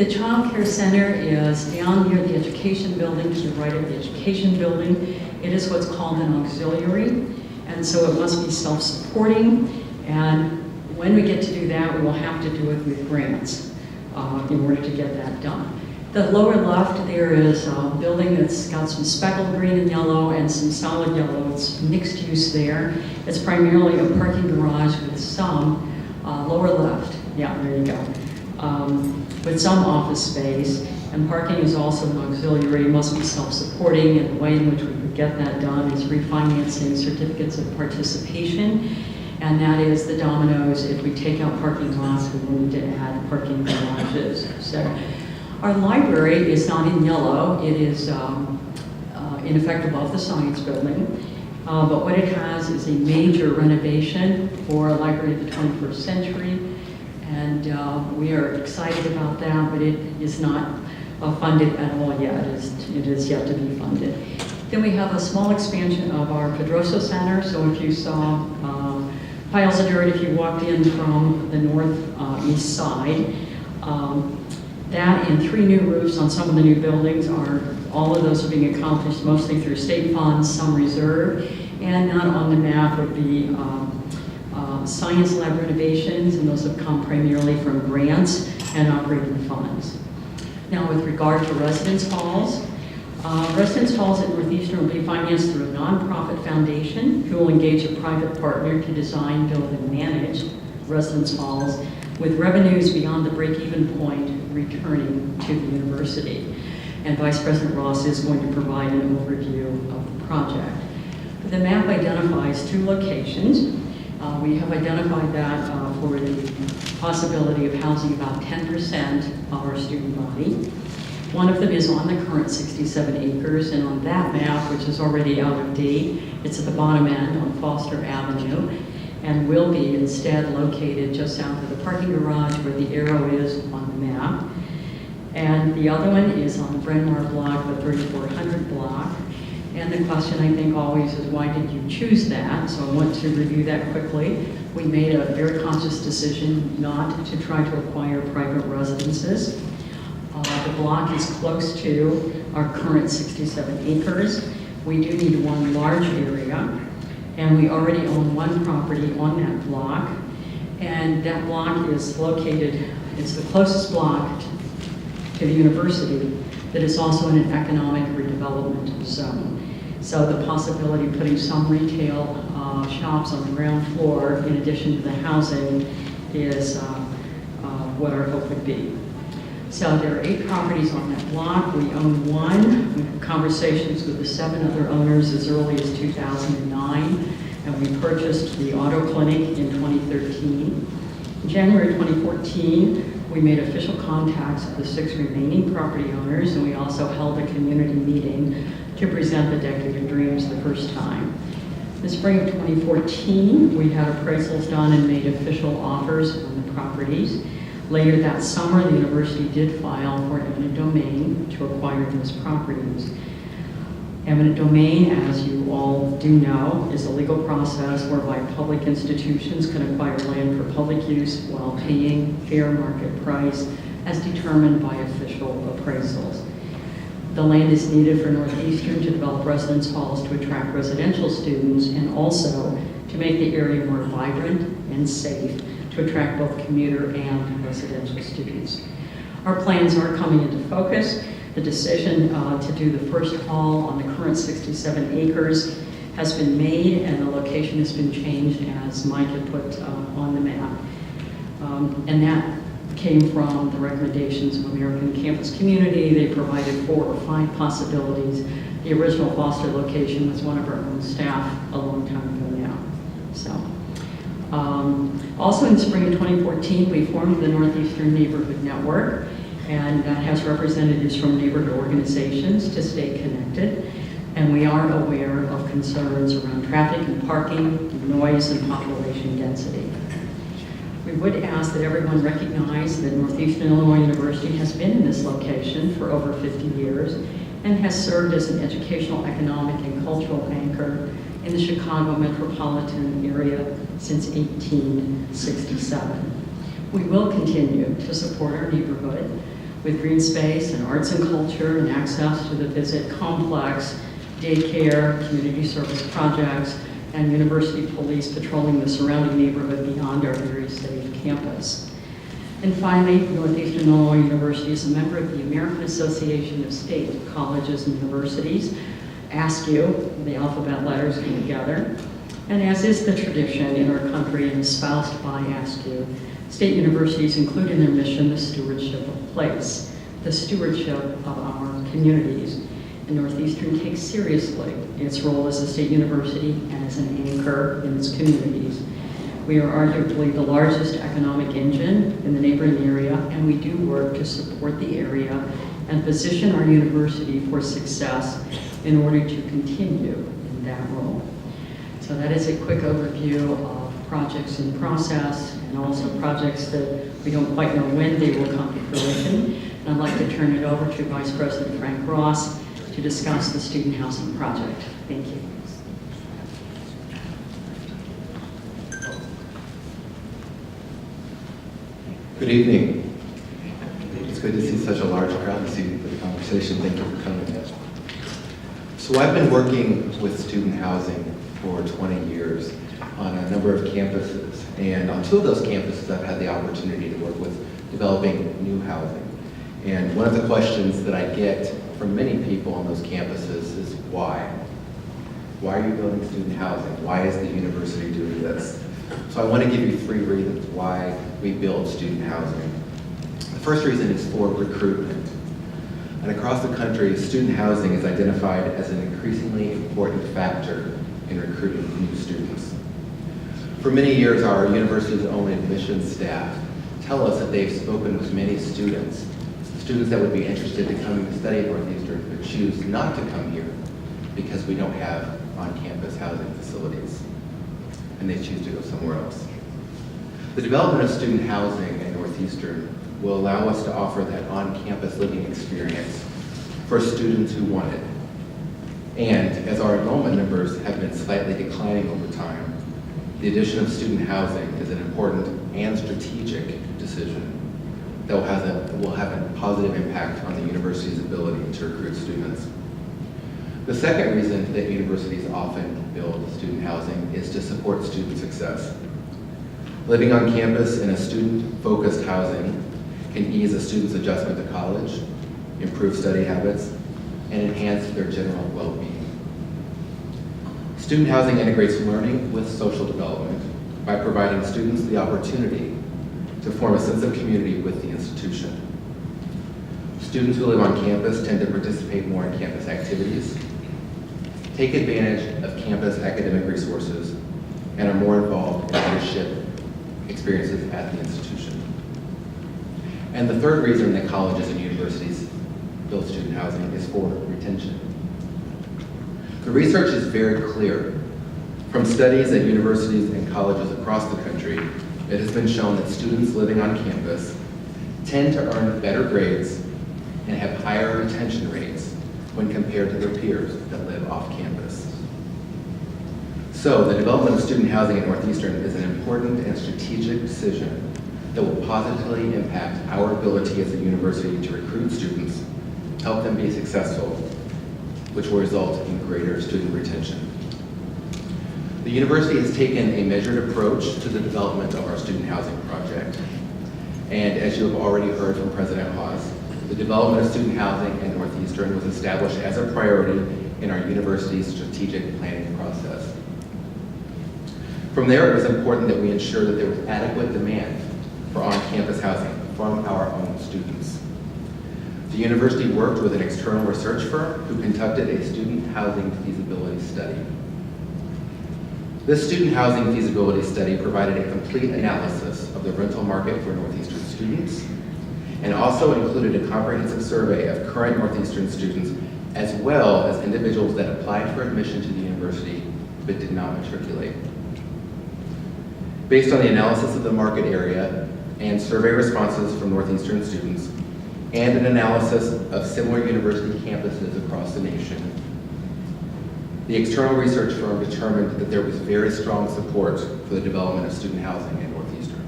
The Child Care Center is down near the Education Building, to the right of the Education Building. It is what's called an auxiliary, and so it must be self-supporting. And when we get to do that, we will have to do it with grants in order to get that done. The lower left, there is a building that's got some speckled green and yellow and some solid yellow. It's mixed use there. It's primarily a parking garage with some, lower left, yeah, there you go, with some office space. And parking is also an auxiliary, must be self-supporting, and the way in which we could get that done is refinancing certificates of participation. And that is the dominoes. If we take out parking lots, we will need to add parking garages. So our library is not in yellow. It is in effect above the science building. But what it has is a major renovation for a library of the 21st century. And we are excited about that, but it is not funded at all yet. It is yet to be funded. Then we have a small expansion of our Pedroso Center. So if you saw piles of dirt if you walked in from the northeast side. That and 3 new roofs on some of the new buildings all of those are being accomplished mostly through state funds, some reserve, and not on the map would be science lab renovations, and those have come primarily from grants and operating funds. Now with regard to residence halls at Northeastern will be financed through a nonprofit foundation who will engage a private partner to design, build, and manage residence halls with revenues beyond the break-even point returning to the university. And Vice President Ross is going to provide an overview of the project. The map identifies 2 locations. We have identified that for the possibility of housing about 10% of our student body. One of them is on the current 67 acres, and on that map, which is already out of date, it's at the bottom end on Foster Avenue, and will be instead located just south of the parking garage where the arrow is on the map. And the other one is on the Bryn Mawr block, the 3400 block. And the question I think always is, why did you choose that? So I want to review that quickly. We made a very conscious decision not to try to acquire private residences. The block is close to our current 67 acres. We do need one large area, and we already own one property on that block. And that block is located, it's the closest block to the university that is also in an economic redevelopment zone. So the possibility of putting some retail shops on the ground floor in addition to the housing is what our hope would be. So there are 8 properties on that block. We own one. We have conversations with the 7 other owners as early as 2009, and we purchased the auto clinic in 2013. In January 2014, we made official contacts with the 6 remaining property owners, and we also held a community meeting to present the Decade of Dreams the first time. In the spring of 2014, we had appraisals done and made official offers on the properties. Later that summer, the university did file for eminent domain to acquire those properties. Eminent domain, as you all do know, is a legal process whereby public institutions can acquire land for public use while paying fair market price as determined by official appraisals. The land is needed for Northeastern to develop residence halls to attract residential students and also to make the area more vibrant and safe to attract both commuter and residential students. Our plans are coming into focus. The decision to do the first hall on the current 67 acres has been made, and the location has been changed as Mike had put on the map. And that came from the recommendations of American Campus Community. They provided 4 or 5 possibilities. The original Foster location was one of our own staff a long time ago now. So, also in spring of 2014, we formed the Northeastern Neighborhood Network, and that has representatives from neighborhood organizations to stay connected. And we are aware of concerns around traffic and parking, noise, and population density. We would ask that everyone recognize that Northeastern Illinois University has been in this location for over 50 years and has served as an educational, economic, and cultural anchor in the Chicago metropolitan area since 1867. We will continue to support our neighborhood with green space and arts and culture and access to the Visit complex, daycare, community service projects, and university police patrolling the surrounding neighborhood beyond our very safe campus. And finally, Northeastern Illinois University is a member of the American Association of State Colleges and Universities, ASCU, the alphabet letters come together. And as is the tradition in our country and espoused by ASCU, state universities include in their mission the stewardship of place, the stewardship of our communities. And Northeastern takes seriously its role as a state university and as an anchor in its communities. We are arguably the largest economic engine in the neighboring area, and we do work to support the area and position our university for success in order to continue in that role. So that is a quick overview of projects in process and also projects that we don't quite know when they will come to fruition. And I'd like to turn it over to Vice President Frank Ross to discuss the student housing project. Thank you. Good evening. It's good to see such a large crowd this evening for the conversation. Thank you for coming. So I've been working with student housing for 20 years on a number of campuses. And on 2 of those campuses, I've had the opportunity to work with developing new housing. And one of the questions that I get from many people on those campuses is why? Why are you building student housing? Why is the university doing this? So I want to give you 3 reasons why we build student housing. The first reason is for recruitment. And across the country, student housing is identified as an increasingly important factor in recruiting new students. For many years, our university's own admissions staff tell us that they've spoken with many students that would be interested in coming to study at Northeastern, but choose not to come here because we don't have on-campus housing facilities, and they choose to go somewhere else. The development of student housing at Northeastern will allow us to offer that on-campus living experience for students who want it. And as our enrollment numbers have been slightly declining over time, the addition of student housing is an important and strategic decision that will have a positive impact on the university's ability to recruit students. The second reason that universities often build student housing is to support student success. Living on campus in a student-focused housing can ease a student's adjustment to college, improve study habits, and enhance their general well-being. Student housing integrates learning with social development by providing students the opportunity to form a sense of community with the institution. Students who live on campus tend to participate more in campus activities, take advantage of campus academic resources, and are more involved in leadership experiences at the institution. And the third reason that colleges and universities build student housing is for retention. The research is very clear. From studies at universities and colleges across the country, it has been shown that students living on campus tend to earn better grades and have higher retention rates when compared to their peers that live off campus. So the development of student housing at Northeastern is an important and strategic decision that will positively impact our ability as a university to recruit students, help them be successful, which will result in greater student retention. The university has taken a measured approach to the development of our student housing project. And as you have already heard from President Haas, the development of student housing at Northeastern was established as a priority in our university's strategic planning process. From there, it was important that we ensure that there was adequate demand for on-campus housing from our own students. The university worked with an external research firm who conducted a student housing feasibility study. This student housing feasibility study provided a complete analysis of the rental market for Northeastern students and also included a comprehensive survey of current Northeastern students as well as individuals that applied for admission to the university but did not matriculate. Based on the analysis of the market area and survey responses from Northeastern students and an analysis of similar university campuses across the nation, the external research firm determined that there was very strong support for the development of student housing at Northeastern.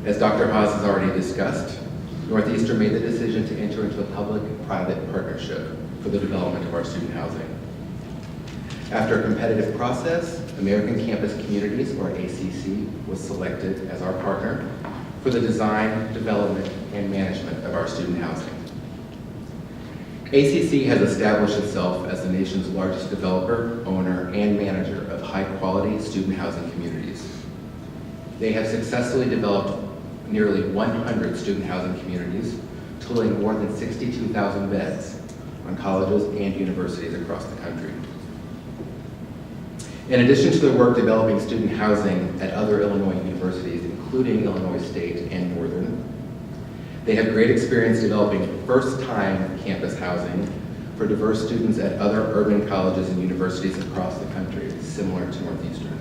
As Dr. Haas has already discussed, Northeastern made the decision to enter into a public-private partnership for the development of our student housing. After a competitive process, American Campus Communities, or ACC, was selected as our partner for the design, development, and management of our student housing. ACC has established itself as the nation's largest developer, owner, and manager of high-quality student housing communities. They have successfully developed nearly 100 student housing communities, totaling more than 62,000 beds on colleges and universities across the country. In addition to their work developing student housing at other Illinois universities, including Illinois State and Northern, they have great experience developing first-time campus housing for diverse students at other urban colleges and universities across the country, similar to Northeastern.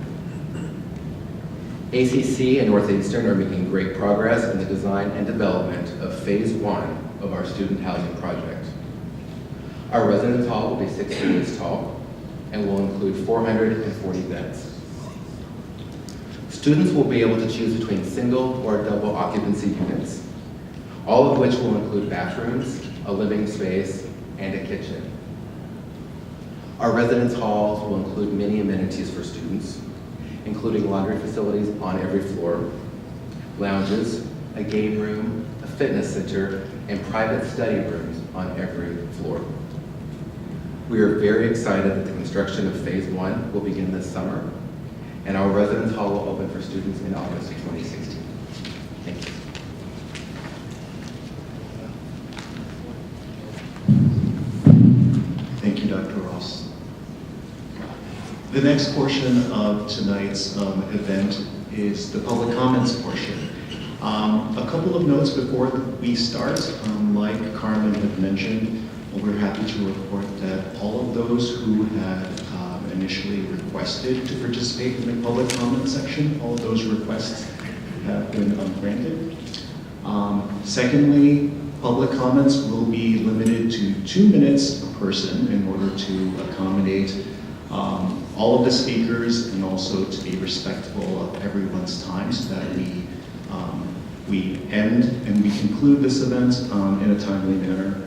ACC and Northeastern are making great progress in the design and development of phase 1 of our student housing project. Our residence hall will be 6 stories tall and will include 440 beds. Students will be able to choose between single or double occupancy units, all of which will include bathrooms, a living space, and a kitchen. Our residence halls will include many amenities for students, including laundry facilities on every floor, lounges, a game room, a fitness center, and private study rooms on every floor. We are very excited that the construction of phase 1 will begin this summer, and our residence hall will open for students in August of 2016. Thank you. Thank you, Dr. Ross. The next portion of tonight's event is the public comments portion. A couple of notes before we start. Like Carmen had mentioned, we're happy to report that all of those who had initially requested to participate in the public comment section, all of those requests have been granted. Secondly, public comments will be limited to 2 minutes per person in order to accommodate all of the speakers and also to be respectful of everyone's time so that we end and we conclude this event in a timely manner.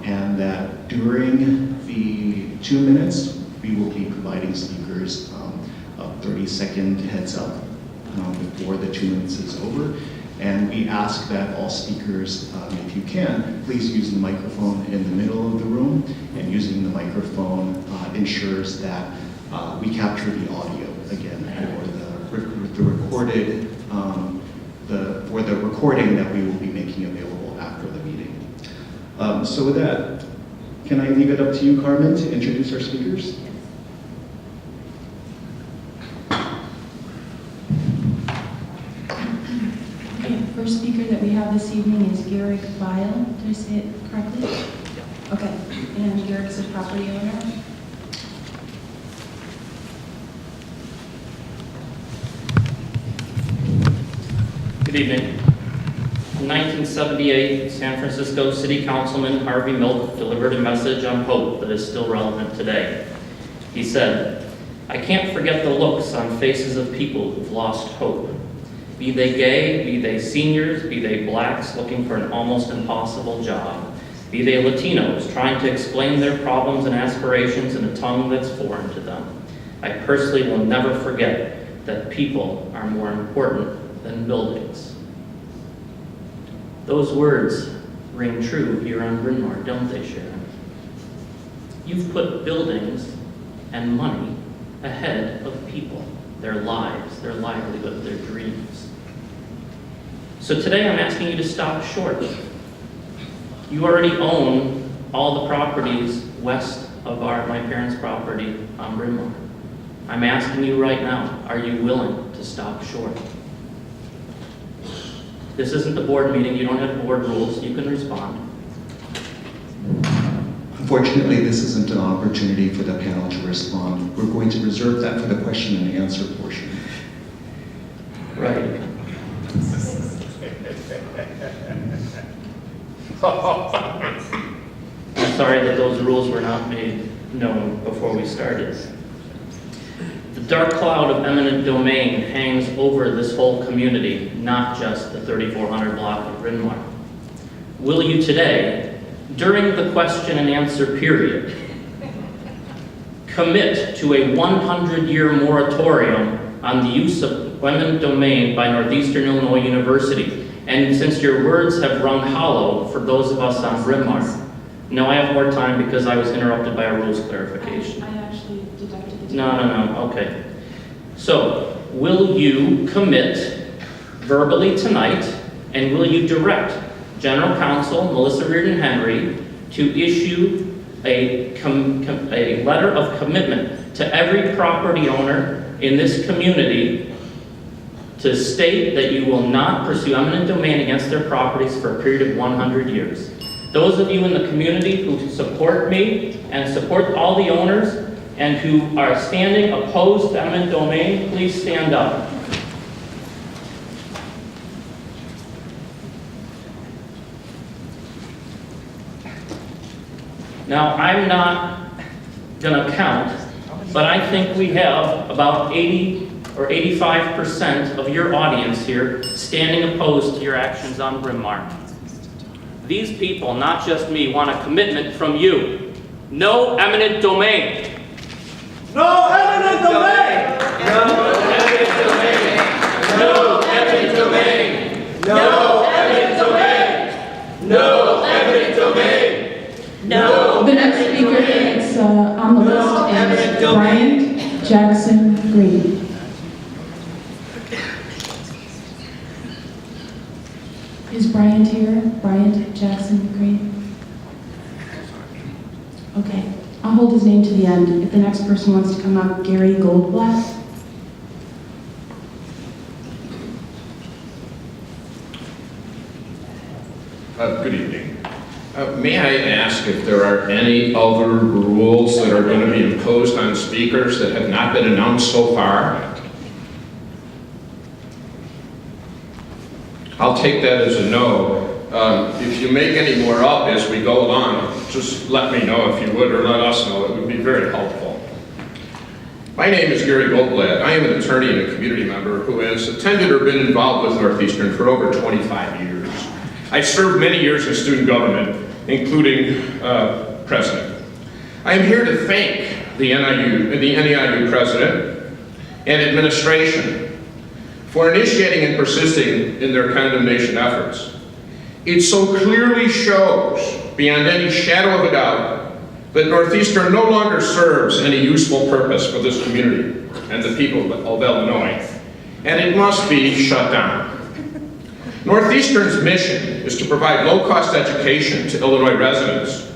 And that during the 2 minutes, we will be providing speakers a 30-second heads up before the 2 minutes is over. And we ask that all speakers, if you can, please use the microphone in the middle of the room, and using the microphone ensures that we capture the audio again for the recorded, for the recording that we will be making available after the meeting. So with that, can I leave it up to you, Carmen, to introduce our speakers? First speaker that we have this evening is Garrick Vile. Did I say it correctly? Okay. And Garrick's a property owner. Good evening. In 1978, San Francisco City Councilman Harvey Milk delivered a message on hope that is still relevant today. He said, "I can't forget the looks on faces of people who've lost hope. Be they gay, be they seniors, be they blacks looking for an almost impossible job, be they Latinos trying to explain their problems and aspirations in a tongue that's foreign to them. I personally will never forget that people are more important than buildings." Those words ring true here on Bryn Mawr, don't they, Sharon? You've put buildings and money ahead of people, their lives, their livelihood, their dreams. So today I'm asking you to stop short. You already own all the properties west of my parents' property on Bryn Mawr. I'm asking you right now, are you willing to stop short? This isn't the board meeting, you don't have board rules, you can respond. Unfortunately, this isn't an opportunity for the panel to respond. We're going to reserve that for the question and answer portion. Right. I'm sorry that those rules were not made known before we started. The dark cloud of eminent domain hangs over this whole community, not just the 3400 block of Bryn Mawr. will you today, during the question and answer period, commit to a 100-year moratorium on the use of eminent domain by Northeastern Illinois University? And since your words have rung hollow for those of us on Bryn Mawr, no, I have more time because I was interrupted by a rules clarification. I actually deducted the No, okay. So, will you commit verbally tonight, and will you direct General Counsel Melissa Reardon Henry to issue a letter of commitment to every property owner in this community to state that you will not pursue eminent domain against their properties for a period of 100 years? Those of you in the community who support me and support all the owners and who are standing opposed to eminent domain, please stand up. Now, I'm not going to count, but I think we have about 80 or 85% of your audience here standing opposed to your actions on Bryn Mawr. These people, not just me, want a commitment from you. No eminent domain. No eminent domain! No eminent domain! No eminent domain! No eminent domain! No eminent domain! No. The next speaker is on the list is Bryant Jackson Green. Is Bryant here? Bryant Jackson Green? Okay, I'll hold his name to the end. If the next person wants to come up, Gary Goldblatt. Good evening. May I ask if there are any other rules that are going to be imposed on speakers that have not been announced so far? I'll take that as a no. If you make any more up as we go along, just let me know if you would, or let us know. It would be very helpful. My name is Gary Goldblatt. I am an attorney and a community member who has attended or been involved with Northeastern for over 25 years. I served many years in student government, including president. I am here to thank the NEIU president and administration for initiating and persisting in their condemnation efforts. It so clearly shows, beyond any shadow of a doubt, that Northeastern no longer serves any useful purpose for this community and the people of Illinois, and it must be shut down. Northeastern's mission is to provide low-cost education to Illinois residents.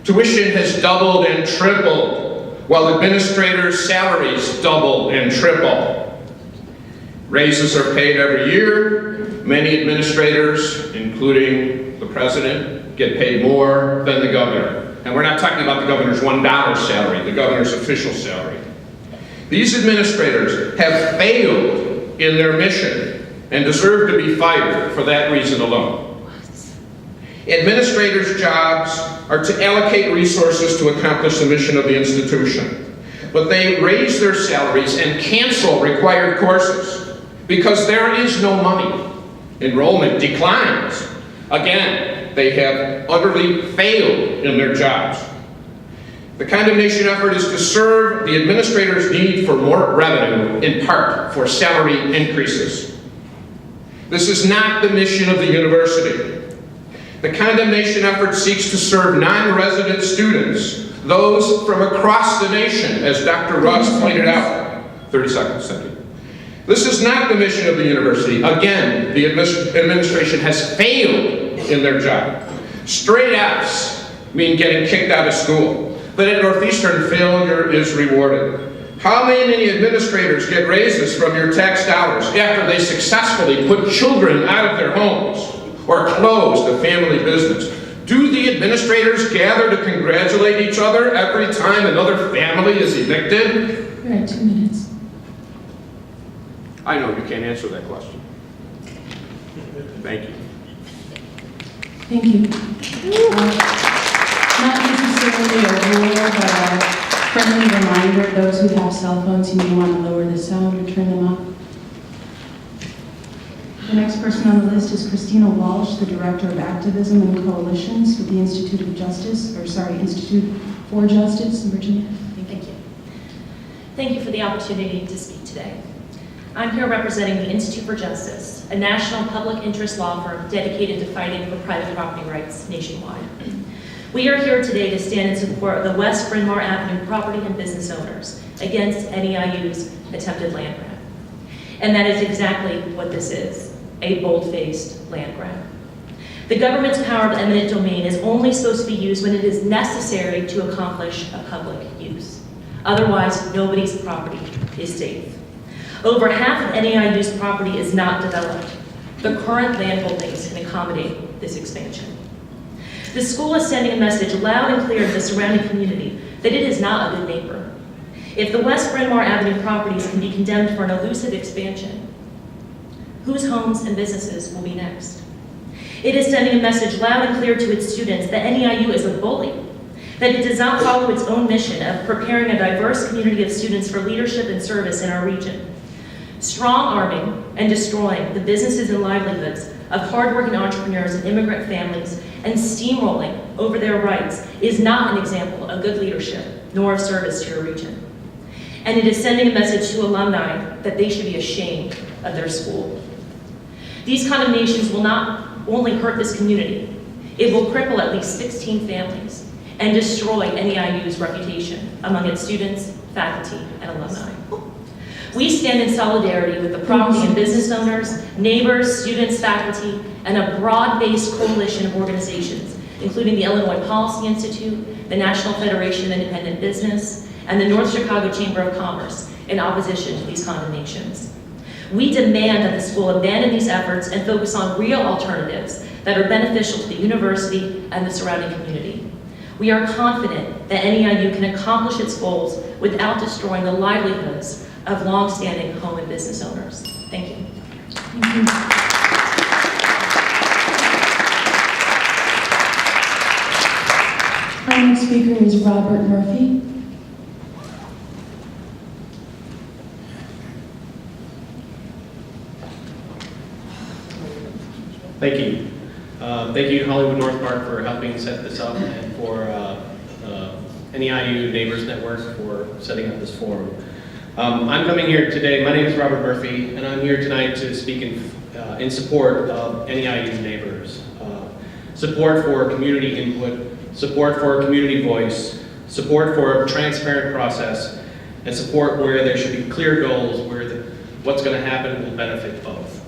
Tuition has doubled and tripled, while administrators' salaries double and triple. Raises are paid every year. Many administrators, including the president, get paid more than the governor. And we're not talking about the governor's $1 salary, the governor's official salary. These administrators have failed in their mission and deserve to be fired for that reason alone. Administrators' jobs are to allocate resources to accomplish the mission of the institution, but they raise their salaries and cancel required courses because there is no money. Enrollment declines. Again, they have utterly failed in their jobs. The condemnation effort is to serve the administrators' need for more revenue, in part for salary increases. This is not the mission of the university. The condemnation effort seeks to serve non-resident students, those from across the nation, as Dr. Ross pointed out. 30 seconds, thank you. This is not the mission of the university. Again, the administration has failed in their job. Straight F's mean getting kicked out of school, but at Northeastern, failure is rewarded. How many administrators get raises from your tax dollars after they successfully put children out of their homes or closed a family business? Do the administrators gather to congratulate each other every time another family is evicted? You're at 2 minutes. I know you can't answer that question. Thank you. Thank you. Not necessarily a rule, but a friendly reminder, those who have cell phones, you may want to lower the sound or turn them up. The next person on the list is Christina Walsh, the Director of Activism and Coalitions with the Institute for Justice in Virginia. Thank you. Thank you for the opportunity to speak today. I'm here representing the Institute for Justice, a national public interest law firm dedicated to fighting for private property rights nationwide. We are here today to stand in support of the West Bryn Mawr Avenue property and business owners against NEIU's attempted land grab. And that is exactly what this is, a bold-faced land grab. The government's power of eminent domain is only supposed to be used when it is necessary to accomplish a public use. Otherwise, nobody's property is safe. Over half of NEIU's property is not developed. The current land holdings can accommodate this expansion. The school is sending a message loud and clear to the surrounding community that it is not a good neighbor. If the West Bryn Mawr Avenue properties can be condemned for an elusive expansion, whose homes and businesses will be next? It is sending a message loud and clear to its students that NEIU is a bully, that it does not follow its own mission of preparing a diverse community of students for leadership and service in our region. Strong-arming and destroying the businesses and livelihoods of hardworking entrepreneurs and immigrant families and steamrolling over their rights is not an example of good leadership nor of service to your region. And it is sending a message to alumni that they should be ashamed of their school. These condemnations will not only hurt this community, it will cripple at least 16 families and destroy NEIU's reputation among its students, faculty, and alumni. We stand in solidarity with the property and business owners, neighbors, students, faculty, and a broad-based coalition of organizations, including the Illinois Policy Institute, the National Federation of Independent Business, and the North Chicago Chamber of Commerce, in opposition to these condemnations. We demand that the school abandon these efforts and focus on real alternatives that are beneficial to the university and the surrounding community. We are confident that NEIU can accomplish its goals without destroying the livelihoods of long-standing home and business owners. Thank you. Thank you. Our next speaker is Robert Murphy. Thank you. Thank you, Hollywood North Park, for helping set this up, and for NEIU Neighbors Network for setting up this forum. I'm coming here today, my name is Robert Murphy, and I'm here tonight to speak in support of NEIU Neighbors. Support for community input, support for community voice, support for a transparent process, and support where there should be clear goals where what's going to happen will benefit both.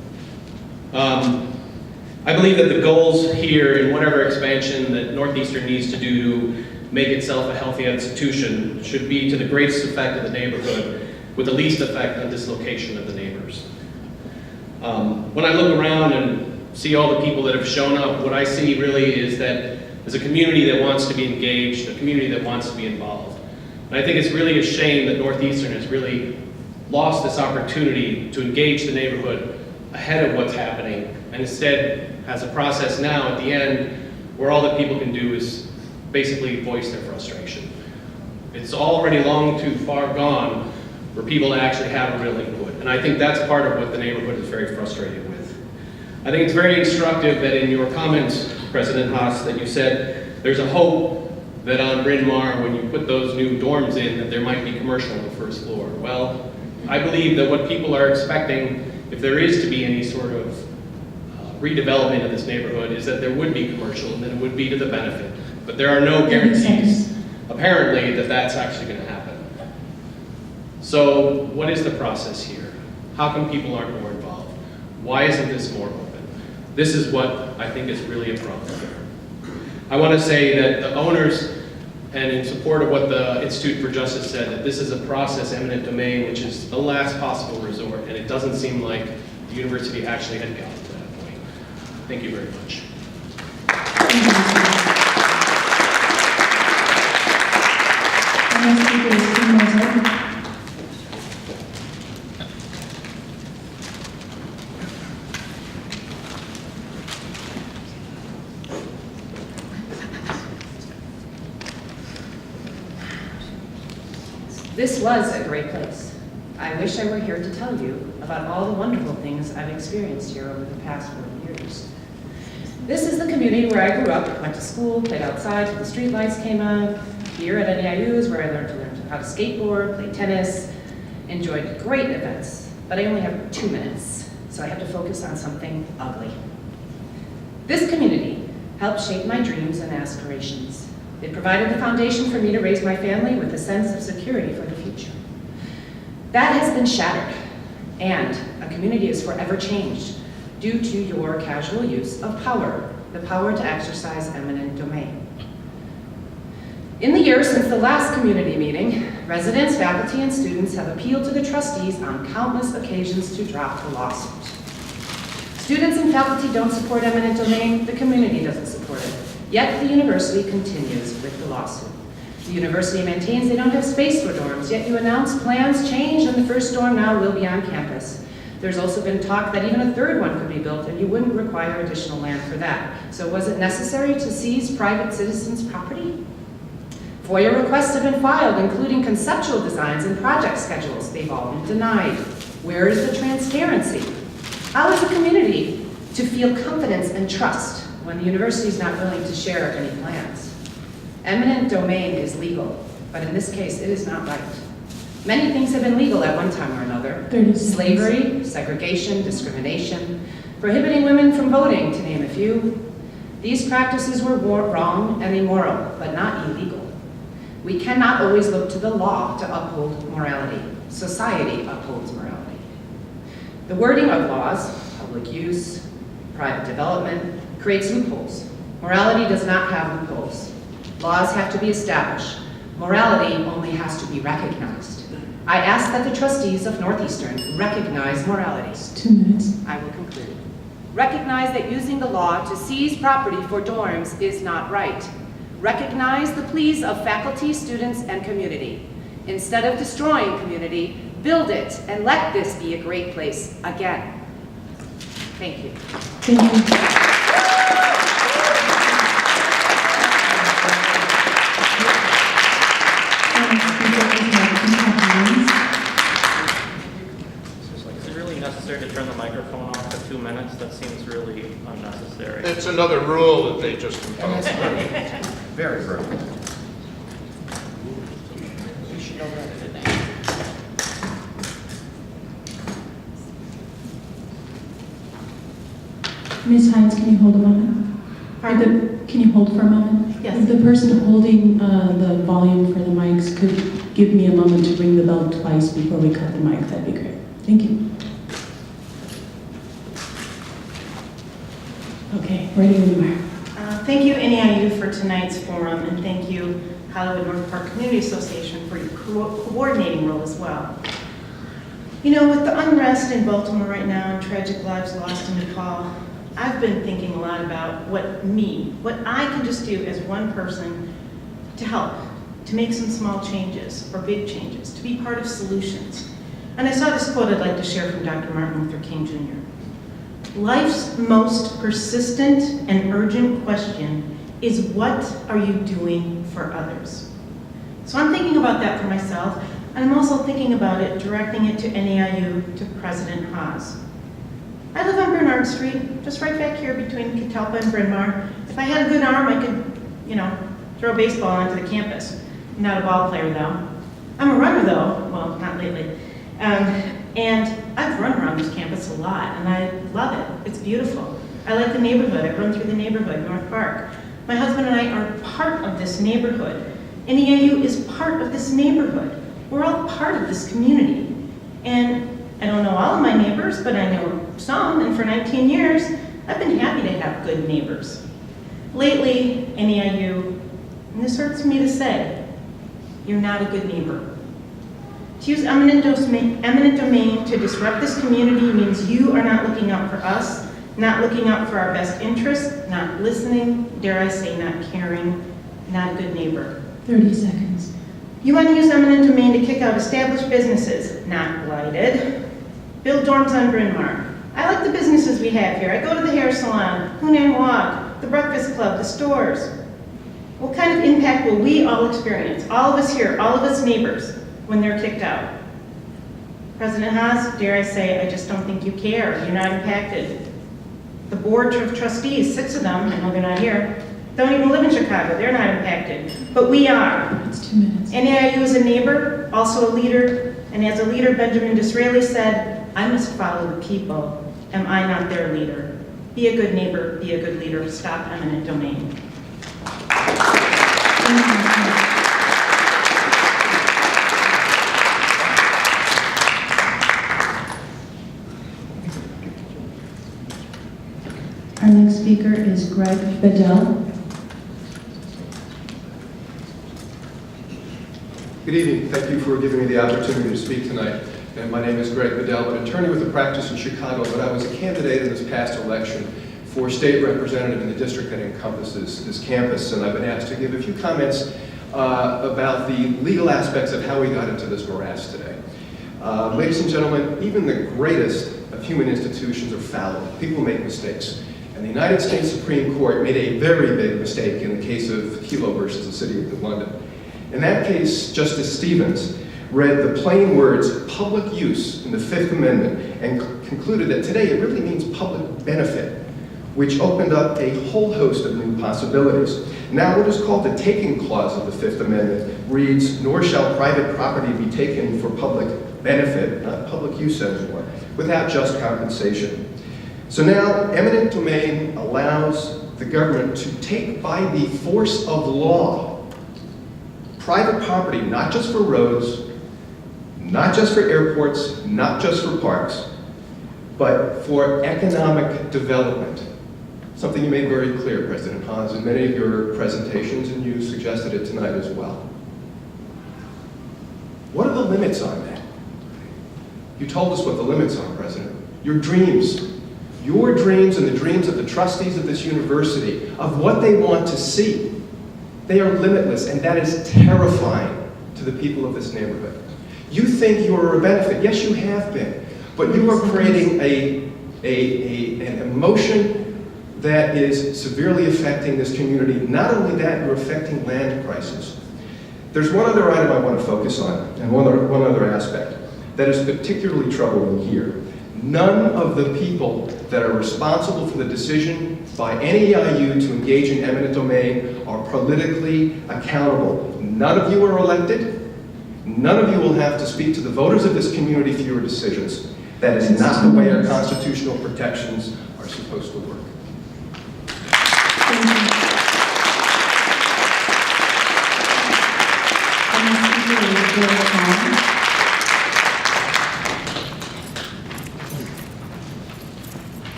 I believe that the goals here in whatever expansion that Northeastern needs to do to make itself a healthy institution should be to the greatest effect of the neighborhood with the least effect on dislocation of the neighbors. When I look around and see all the people that have shown up, what I see really is that there's a community that wants to be engaged, a community that wants to be involved. And I think it's really a shame that Northeastern has really lost this opportunity to engage the neighborhood ahead of what's happening, and instead has a process now at the end where all that people can do is basically voice their frustration. It's already long too far gone for people to actually have a real input, and I think that's part of what the neighborhood is very frustrated with. I think it's very instructive that in your comments, President Haas, that you said there's a hope that on Bryn Mawr, when you put those new dorms in, that there might be commercial on the first floor. Well, I believe that what people are expecting, if there is to be any sort of redevelopment of this neighborhood, is that there would be commercial and that it would be to the benefit. But there are no guarantees, apparently, that that's actually going to happen. So what is the process here? How come people aren't more involved? Why isn't this more open? This is what I think is really a problem here. I want to say that the owners, and in support of what the Institute for Justice said, that this is a process, eminent domain, which is the last possible resort, and it doesn't seem like the university actually had gotten to that point. Thank you very much. This was a great place. I wish I were here to tell you about all the wonderful things I've experienced here over the past 40 years. This is the community where I grew up, went to school, played outside till the street lights came up. Here at NEIU is where I learned how to skateboard, play tennis, enjoyed great events, but I only have 2 minutes, so I have to focus on something ugly. This community helped shape my dreams and aspirations. It provided the foundation for me to raise my family with a sense of security for the future. That has been shattered, and a community is forever changed due to your casual use of power, the power to exercise eminent domain. In the years since the last community meeting, residents, faculty, and students have appealed to the trustees on countless occasions to drop the lawsuit. Students and faculty don't support eminent domain, the community doesn't support it. Yet the university continues with the lawsuit. The university maintains they don't have space for dorms, yet you announce plans change and the first dorm now will be on campus. There's also been talk that even a third one could be built and you wouldn't require additional land for that. So was it necessary to seize private citizens' property? FOIA requests have been filed, including conceptual designs and project schedules. They've all been denied. Where is the transparency? How is the community to feel confidence and trust when the university is not willing to share any plans? Eminent domain is legal, but in this case, it is not right. Many things have been legal at one time or another. Slavery, segregation, discrimination, prohibiting women from voting, to name a few. These practices were wrong and immoral, but not illegal. We cannot always look to the law to uphold morality. Society upholds morality. The wording of laws, public use, private development, creates loopholes. Morality does not have loopholes. Laws have to be established. Morality only has to be recognized. I ask that the trustees of Northeastern recognize morality. 2 minutes. I will conclude. Recognize that using the law to seize property for dorms is not right. Recognize the pleas of faculty, students, and community. Instead of destroying community, build it and let this be a great place again. Thank you. Thank you. Is it really necessary to turn the microphone off for 2 minutes? That seems really unnecessary. It's another rule that they just imposed. Very rude. You should know better than that. Ms. Hines, can you hold a moment? Can you hold for a moment? Yes. If the person holding the volume for the mics could give me a moment to ring the bell twice before we cut the mic, that'd be great. Thank you. Okay, ready when you are. Thank you, NEIU, for tonight's forum, and thank you, Hollywood North Park Community Association, for your coordinating role as well. You know, with the unrest in Baltimore right now and tragic lives lost in Nepal, I've been thinking a lot about what I can just do as one person to help, to make some small changes or big changes, to be part of solutions. And I saw this quote I'd like to share from Dr. Martin Luther King Jr. Life's most persistent and urgent question is, what are you doing for others? So I'm thinking about that for myself, and I'm also thinking about it, directing it to NEIU, to President Haas. I live on Bernard Street, just right back here between Catalpa and Bryn Mawr. If I had a good arm, I could, throw a baseball onto the campus. I'm not a ball player, though. I'm a runner, though. Well, not lately. And I've run around this campus a lot, and I love it. It's beautiful. I like the neighborhood. I run through the neighborhood, North Park. My husband and I are part of this neighborhood. NEIU is part of this neighborhood. We're all part of this community. And I don't know all of my neighbors, but I know some, and for 19 years, I've been happy to have good neighbors. Lately, NEIU, and this hurts me to say, you're not a good neighbor. To use eminent domain to disrupt this community means you are not looking out for us, not looking out for our best interests, not listening, dare I say not caring, not a good neighbor. 30 seconds. You want to use eminent domain to kick out established businesses, not blighted. Build dorms on Bryn Mawr. I like the businesses we have here. I go to the hair salon, Hunan Walk, the breakfast club, the stores. What kind of impact will we all experience, all of us here, all of us neighbors, when they're kicked out? President Haas, dare I say, I just don't think you care. You're not impacted. The board of trustees, 6 of them, I know they're not here, don't even live in Chicago. They're not impacted. But we are. It's 2 minutes. NEIU is a neighbor, also a leader, and as a leader, Benjamin Disraeli said, I must follow the people. Am I not their leader? Be a good neighbor, be a good leader. Stop eminent domain. Our next speaker is Greg Bedell. Good evening. Thank you for giving me the opportunity to speak tonight. And my name is Greg Bedell. I'm an attorney with a practice in Chicago, but I was a candidate in this past election for state representative in the district that encompasses this campus. And I've been asked to give a few comments about the legal aspects of how we got into this morass today. Ladies and gentlemen, even the greatest of human institutions are fallible. People make mistakes. And the United States Supreme Court made a very big mistake in the case of Hilo versus the City of London. In that case, Justice Stevens read the plain words public use in the Fifth Amendment and concluded that today it really means public benefit, which opened up a whole host of new possibilities. Now what is called the taking clause of the Fifth Amendment reads, nor shall private property be taken for public benefit, not public use anymore, without just compensation. So now eminent domain allows the government to take by the force of law private property, not just for roads, not just for airports, not just for parks, but for economic development. Something you made very clear, President Haas, in many of your presentations, and you suggested it tonight as well. What are the limits on that? You told us what the limits are, President. Your dreams and the dreams of the trustees of this university, of what they want to see. They are limitless, and that is terrifying to the people of this neighborhood. You think you are a benefit. Yes, you have been. But you are creating an emotion that is severely affecting this community. Not only that, you're affecting land prices. There's one other item I want to focus on, and one other aspect that is particularly troubling here. None of the people that are responsible for the decision by NEIU to engage in eminent domain are politically accountable. None of you are elected. None of you will have to speak to the voters of this community for your decisions. That is not the way our constitutional protections are supposed to work.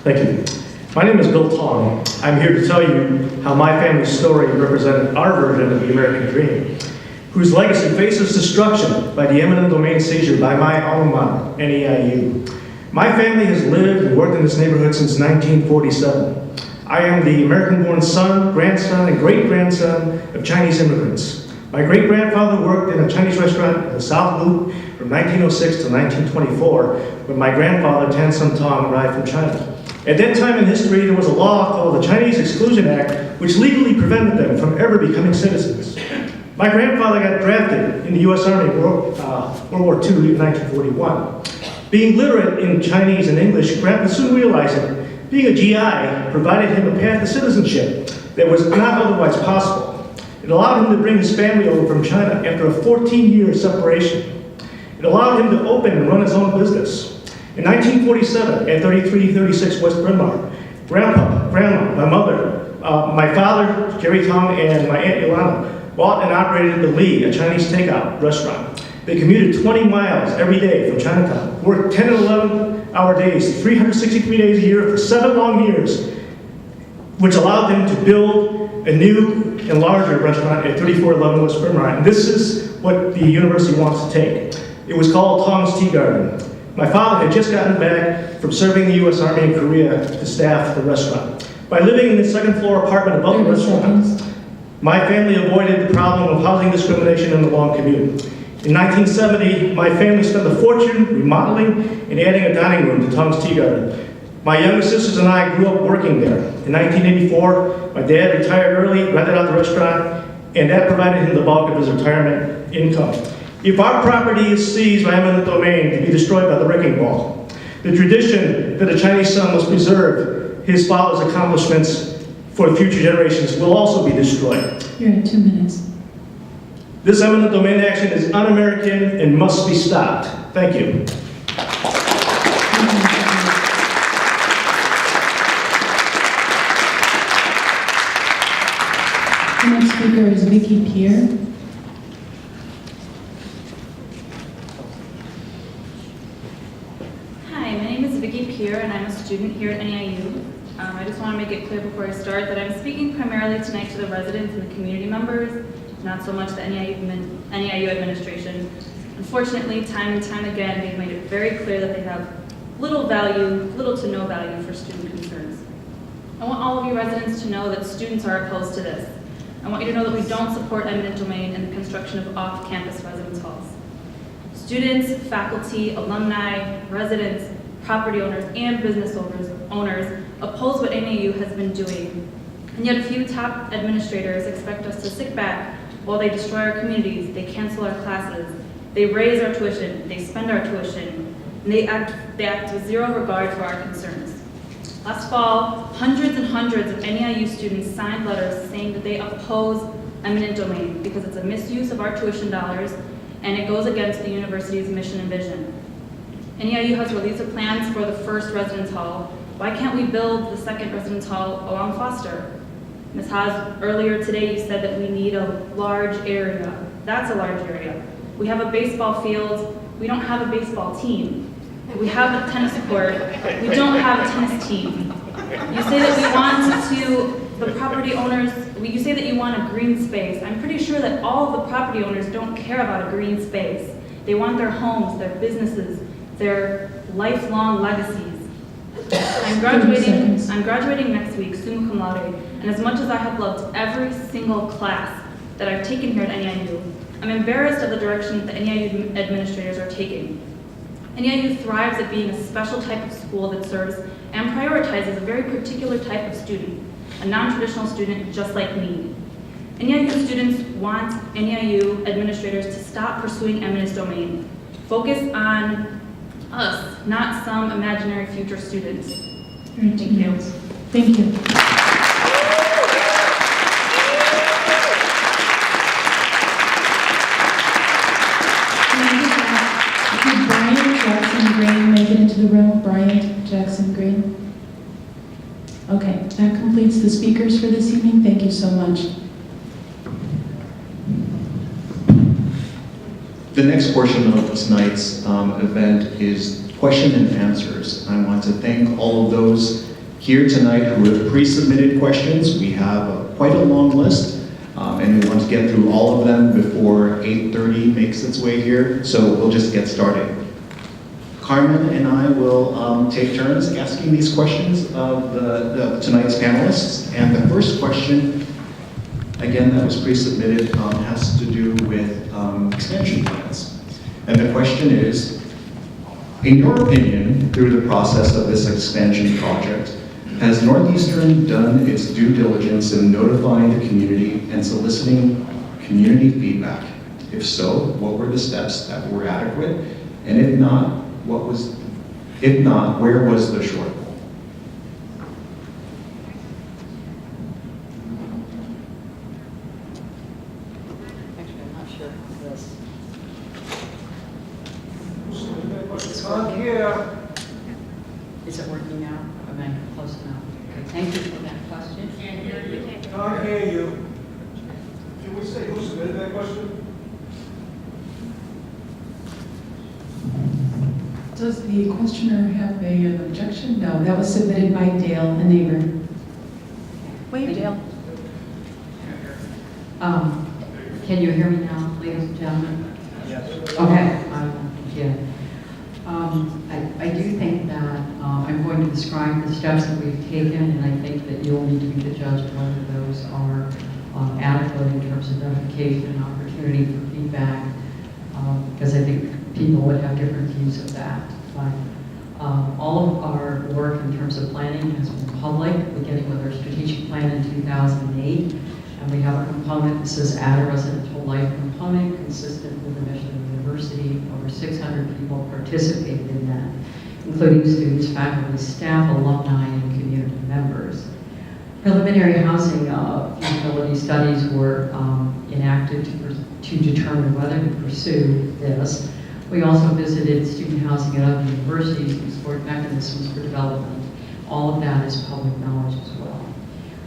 Thank you. My name is Bill Tong. I'm here to tell you how my family's story represented our version of the American dream, whose legacy faces destruction by the eminent domain seizure by my alma mater, NEIU. My family has lived and worked in this neighborhood since 1947. I am the American-born son, grandson, and great-grandson of Chinese immigrants. My great-grandfather worked in a Chinese restaurant in the South Loop from 1906 to 1924, when my grandfather, Tan Sun Tong, arrived from China. At that time in history, there was a law called the Chinese Exclusion Act, which legally prevented them from ever becoming citizens. My grandfather got drafted in the U.S. Army in World War II in 1941. Being literate in Chinese and English, Grandpa soon realized that being a GI provided him a path to citizenship that was not otherwise possible. It allowed him to bring his family over from China after a 14-year separation. It allowed him to open and run his own business. In 1947, at 3336 West Bryn Mawr, Grandpa, Grandma, my mother, my father, Jerry Tong, and my Aunt Ilana bought and operated the Lee, a Chinese takeout restaurant. They commuted 20 miles every day from Chinatown, worked 10 and 11-hour days, 363 days a year for 7 long years, which allowed them to build a new and larger restaurant at 3411 West Bryn Mawr. And this is what the university wants to take. It was called Tong's Tea Garden. My father had just gotten back from serving the U.S. Army in Korea to staff the restaurant. By living in the second-floor apartment above the restaurant, my family avoided the problem of housing discrimination and the long commute. In 1970, my family spent a fortune remodeling and adding a dining room to Tong's Tea Garden. My younger sisters and I grew up working there. In 1984, my dad retired early, rented out the restaurant, and that provided him the bulk of his retirement income. If our property is seized by eminent domain to be destroyed by the wrecking ball, the tradition that a Chinese son must preserve his father's accomplishments for future generations will also be destroyed. You're at 2 minutes. This eminent domain action is un-American and must be stopped. Thank you. The next speaker is Vicki Pierre. Hi, my name is Vicki Pierre, and I'm a student here at NEIU. I just want to make it clear before I start that I'm speaking primarily tonight to the residents and the community members, not so much the NEIU administration. Unfortunately, time and time again, they've made it very clear that they have little to no value for student concerns. I want all of you residents to know that students are opposed to this. I want you to know that we don't support eminent domain and the construction of off-campus residence halls. Students, faculty, alumni, residents, property owners, and business owners oppose what NEIU has been doing. And yet a few top administrators expect us to sit back while they destroy our communities, they cancel our classes, they raise our tuition, they spend our tuition, and they act with zero regard for our concerns. Last fall, hundreds and hundreds of NEIU students signed letters saying that they oppose eminent domain because it's a misuse of our tuition dollars and it goes against the university's mission and vision. NEIU has released the plans for the first residence hall. Why can't we build the second residence hall along Foster? Ms. Haas, earlier today you said that we need a large area. That's a large area. We have a baseball field. We don't have a baseball team. We have a tennis court. We don't have a tennis team. You say that we want the property owners, you say that you want a green space. I'm pretty sure that all of the property owners don't care about a green space. They want their homes, their businesses, their lifelong legacies. I'm graduating next week, summa cum laude, and as much as I have loved every single class that I've taken here at NEIU, I'm embarrassed of the direction that the NEIU administrators are taking. NEIU thrives at being a special type of school that serves and prioritizes a very particular type of student, a non-traditional student just like me. NEIU students want NEIU administrators to stop pursuing eminent domain. Focus on us, not some imaginary future students. Thank you. Thank you. Could Bryant Jackson Green make it into the room? Bryant Jackson Green? Okay, that completes the speakers for this evening. Thank you so much. The next portion of tonight's event is question and answers. I want to thank all of those here tonight who have pre-submitted questions. We have quite a long list, and we want to get through all of them before 8:30 makes its way here, so we'll just get started. Carmen and I will take turns asking these questions of tonight's panelists, and the first question, again, that was pre-submitted, has to do with expansion plans. And the question is, in your opinion, through the process of this expansion project, has Northeastern done its due diligence in notifying the community and soliciting community feedback? If so, what were the steps that were adequate? And if not, where was the shortfall? Talk here. Is it working now? Am I close enough? Okay, thank you for that question. Can't hear you. Can we say who submitted that question? Does the questioner have an objection? No, that was submitted by Dale, a neighbor. Wait, Dale. Can you hear me now, ladies and gentlemen? Yes. Okay. I do think that I'm going to describe the steps that we've taken, and I think that you'll need to be the judge of whether those are adequate in terms of notification and opportunity for feedback, because I think people would have different views of that. But all of our work in terms of planning has been public, beginning with our strategic plan in 2008, and we have a component that says add a residential life component consistent with the mission of the University. Over 600 people participated in that, including students, faculty, staff, alumni, and community members. Preliminary housing feasibility studies were enacted to determine whether to pursue this. We also visited student housing at other universities and explored mechanisms for development. All of that is public knowledge as well.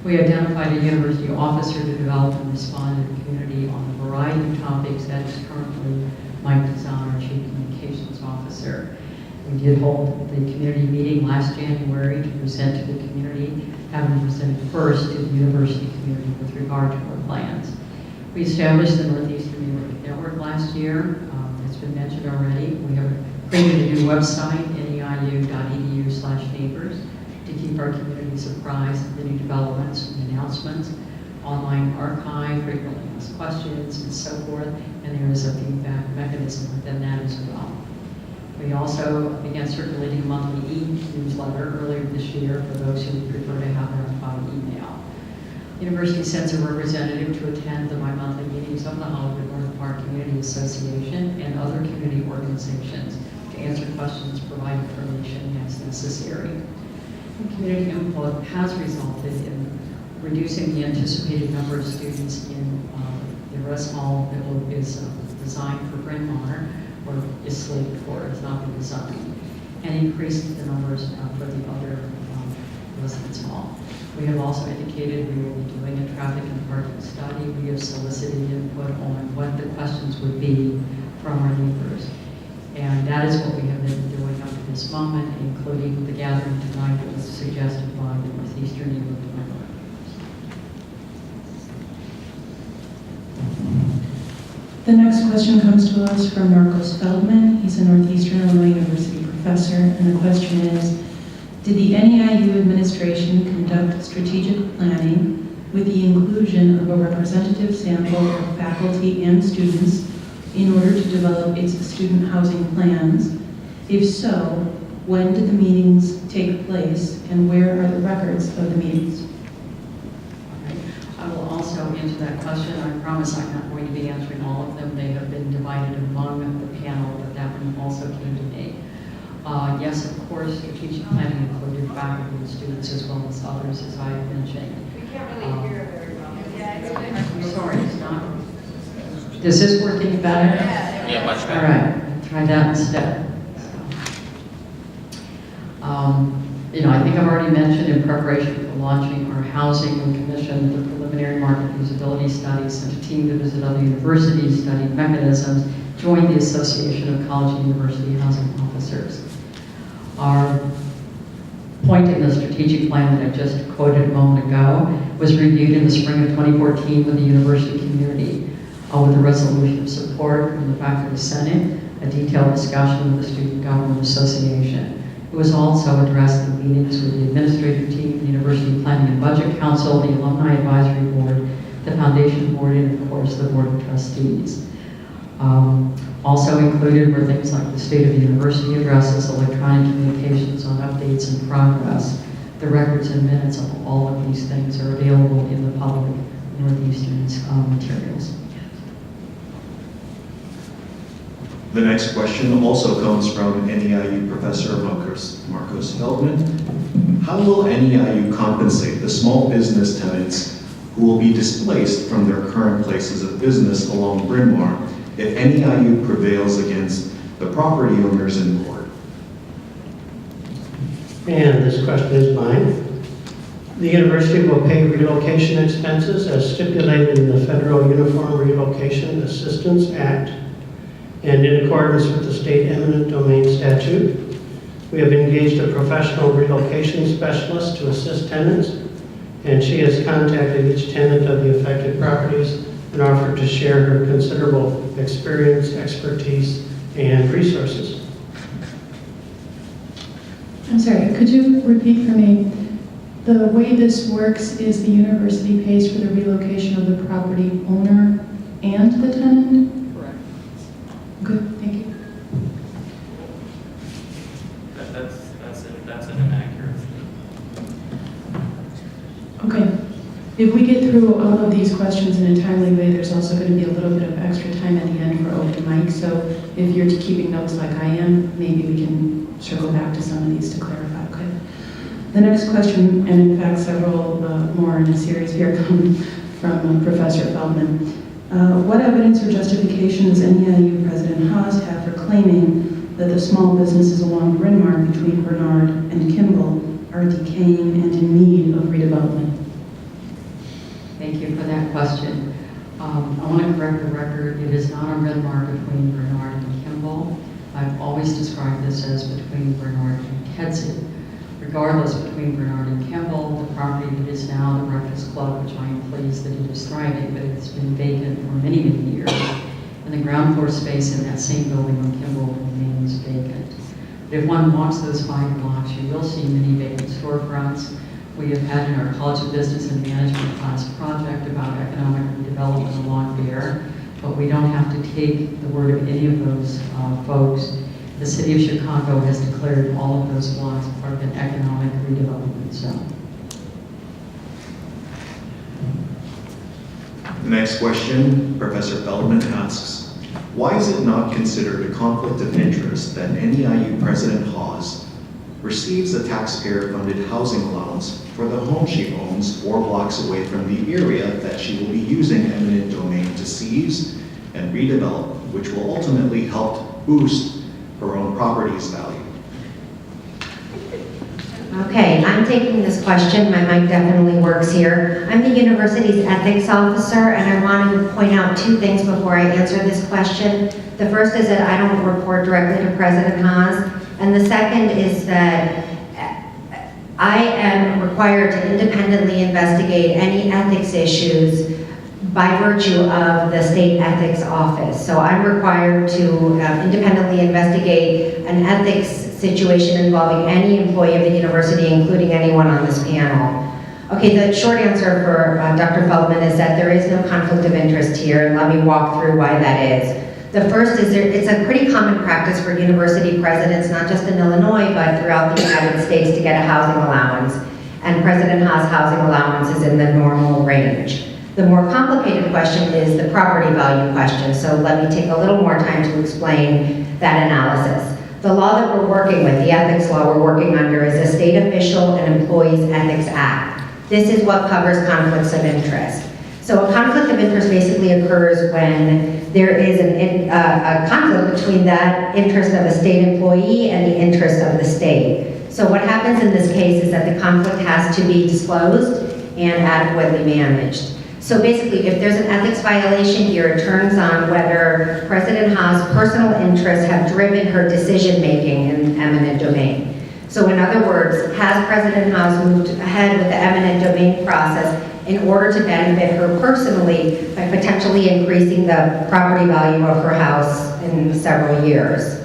We identified a university officer to develop and respond to the community on a variety of topics. That is currently Mike Dizon, our Chief Communications Officer. We did hold the community meeting last January to present to the community, having presented first to the university community with regard to our plans. We established the Northeastern Neighborhood Network last year. It's been mentioned already. We have created a new website, neiu.edu/neighbors, to keep our communities apprised of the new developments and announcements, online archive, frequently asked questions, and so forth, and there is a feedback mechanism within that as well. We also began circulating a monthly e-newsletter earlier this year for those who prefer to have that by email. The university sends a representative to attend the bi-monthly meetings of the Hollywood North Park Community Association and other community organizations to answer questions, provide information as necessary. And community input has resulted in reducing the anticipated number of students in the rest hall that is designed for Bryn Mawr, or is slated for, it's not been designed, and increasing the numbers for the other residence hall. We have also indicated we will be doing a traffic and parking study. We have solicited input on what the questions would be from our neighbors. And that is what we have been doing up to this moment, including the gathering tonight that was suggested by the Northeastern Neighborhood Network. The next question comes to us from Marcos Feldman. He's a Northeastern Illinois University professor, and the question is, did the NEIU administration conduct strategic planning with the inclusion of a representative sample of faculty and students in order to develop its student housing plans? If so, when did the meetings take place, and where are the records of the meetings? I will also answer that question. I promise I'm not going to be answering all of them. They have been divided among the panel, but that one also came to me. Yes, of course, strategic planning included faculty and students as well as others, as I mentioned. We can't really hear it very well. I'm sorry, it's not. Is this working better? Yeah, much better. All right, try that instead. I think I've already mentioned in preparation for launching our housing, we commissioned the preliminary market usability study, sent a team to visit other universities, studied mechanisms, joined the Association of College and University Housing Officers. Our point in the strategic plan that I just quoted a moment ago was reviewed in the spring of 2014 with the university community, with a resolution of support from the Faculty Senate, a detailed discussion with the Student Government Association. It was also addressed in meetings with the administrative team, the University Planning and Budget Council, the Alumni Advisory Board, the Foundation Board, and of course the Board of Trustees. Also included were things like the State of the University addresses, electronic communications on updates and progress. The records and minutes of all of these things are available in the public Northeastern's materials. The next question also comes from NEIU Professor Marcos Feldman. How will NEIU compensate the small business tenants who will be displaced from their current places of business along Bryn Mawr if NEIU prevails against the property owners in court? And this question is mine. The university will pay relocation expenses as stipulated in the Federal Uniform Relocation Assistance Act and in accordance with the state eminent domain statute. We have engaged a professional relocation specialist to assist tenants, and she has contacted each tenant of the affected properties and offered to share her considerable experience, expertise, and resources. I'm sorry, could you repeat for me? The way this works is the university pays for the relocation of the property owner and the tenant? Correct. Good, thank you. That's an inaccuracy. Okay. If we get through all of these questions in a timely way, there's also going to be a little bit of extra time at the end for open mic. So if you're keeping notes like I am, maybe we can circle back to some of these to clarify. Okay. The next question, and in fact several more in a series here, come from Professor Feldman. What evidence or justification does NEIU President Haas have for claiming that the small businesses along Bryn Mawr between Bernard and Kimball are decaying and in need of redevelopment? Thank you for that question. I want to correct the record. It is not on Bryn Mawr between Bernard and Kimball. I've always described this as between Bernard and Kedzie. Regardless, between Bernard and Kimball, the property that is now the Breakfast Club, which I am pleased that it is thriving, but it's been vacant for many, many years. And the ground floor space in that same building on Kimball remains vacant. But if one walks those 5 blocks, you will see many vacant storefronts. We have had in our College of Business and Management class project about economic redevelopment along there, but we don't have to take the word of any of those folks. The City of Chicago has declared all of those blocks part of an economic redevelopment zone. The next question, Professor Feldman asks, why is it not considered a conflict of interest that NEIU President Haas receives a taxpayer-funded housing allowance for the home she owns 4 blocks away from the area that she will be using eminent domain to seize and redevelop, which will ultimately help boost her own property's value? Okay, I'm taking this question. My mic definitely works here. I'm the university's ethics officer, and I want to point out 2 things before I answer this question. The first is that I don't report directly to President Haas, and the second is that I am required to independently investigate any ethics issues by virtue of the state ethics office. So I'm required to independently investigate an ethics situation involving any employee of the university, including anyone on this panel. Okay, the short answer for Dr. Feldman is that there is no conflict of interest here, and let me walk through why that is. The first is it's a pretty common practice for university presidents, not just in Illinois, but throughout the United States, to get a housing allowance. And President Haas' housing allowance is in the normal range. The more complicated question is the property value question, so let me take a little more time to explain that analysis. The law that we're working with, the ethics law we're working under, is the State Official and Employees Ethics Act. This is what covers conflicts of interest. So a conflict of interest basically occurs when there is a conflict between that interest of a state employee and the interest of the state. So what happens in this case is that the conflict has to be disclosed and adequately managed. So basically, if there's an ethics violation here, it turns on whether President Haas' personal interests have driven her decision-making in eminent domain. So in other words, has President Haas moved ahead with the eminent domain process in order to benefit her personally by potentially increasing the property value of her house in several years?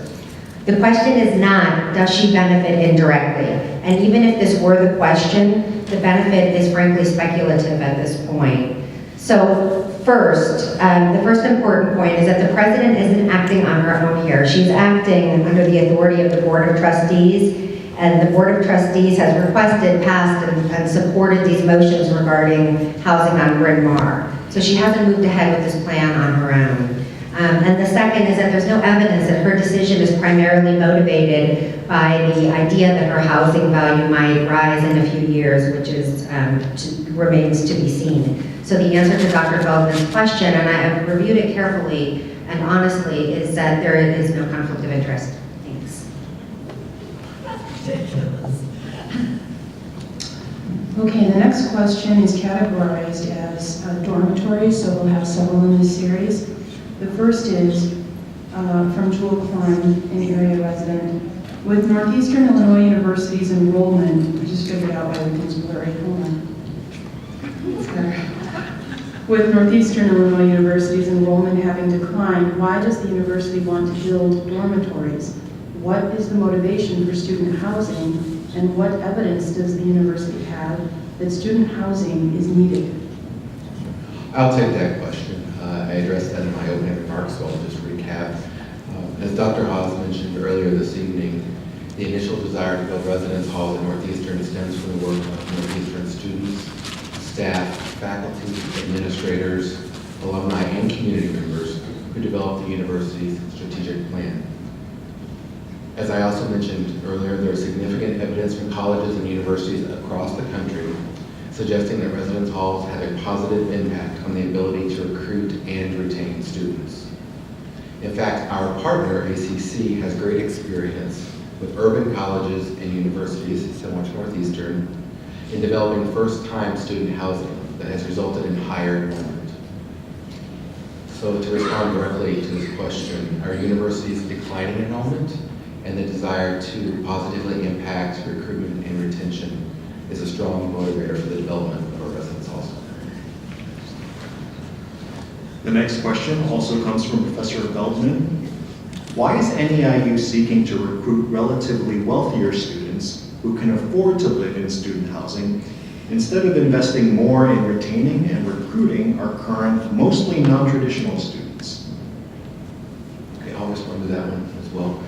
The question is not, does she benefit indirectly? And even if this were the question, the benefit is frankly speculative at this point. So first, the first important point is that the president isn't acting on her own here. She's acting under the authority of the Board of Trustees, and the Board of Trustees has requested, passed, and supported these motions regarding housing on Bryn Mawr. So she hasn't moved ahead with this plan on her own. And the second is that there's no evidence that her decision is primarily motivated by the idea that her housing value might rise in a few years, which is remains to be seen. So the answer to Dr. Feldman's question, and I have reviewed it carefully and honestly, is that there is no conflict of interest. Thanks. Okay, the next question is categorized as dormitories, so we'll have several in this series. The first is from Jewel Klein, an area resident. With Northeastern Illinois University's enrollment, I just figured out why everything's blurry, hold on. With Northeastern Illinois University's enrollment having declined, why does the university want to build dormitories? What is the motivation for student housing, and what evidence does the university have that student housing is needed? I'll take that question. I addressed that in my opening remarks, so I'll just recap. As Dr. Haas mentioned earlier this evening, the initial desire to build residence halls at Northeastern stems from the work of Northeastern students, staff, faculty, administrators, alumni, and community members who develop the university's strategic plan. As I also mentioned earlier, there is significant evidence from colleges and universities across the country suggesting that residence halls have a positive impact on the ability to recruit and retain students. In fact, our partner, ACC, has great experience with urban colleges and universities, similar to Northeastern, in developing first-time student housing that has resulted in higher enrollment. So to respond directly to this question, are universities declining enrollment? And the desire to positively impact recruitment and retention is a strong motivator for the development of our residence halls. The next question also comes from Professor Feldman. Why is NEIU seeking to recruit relatively wealthier students who can afford to live in student housing instead of investing more in retaining and recruiting our current, mostly non-traditional students? Okay, I'll respond to that one as well.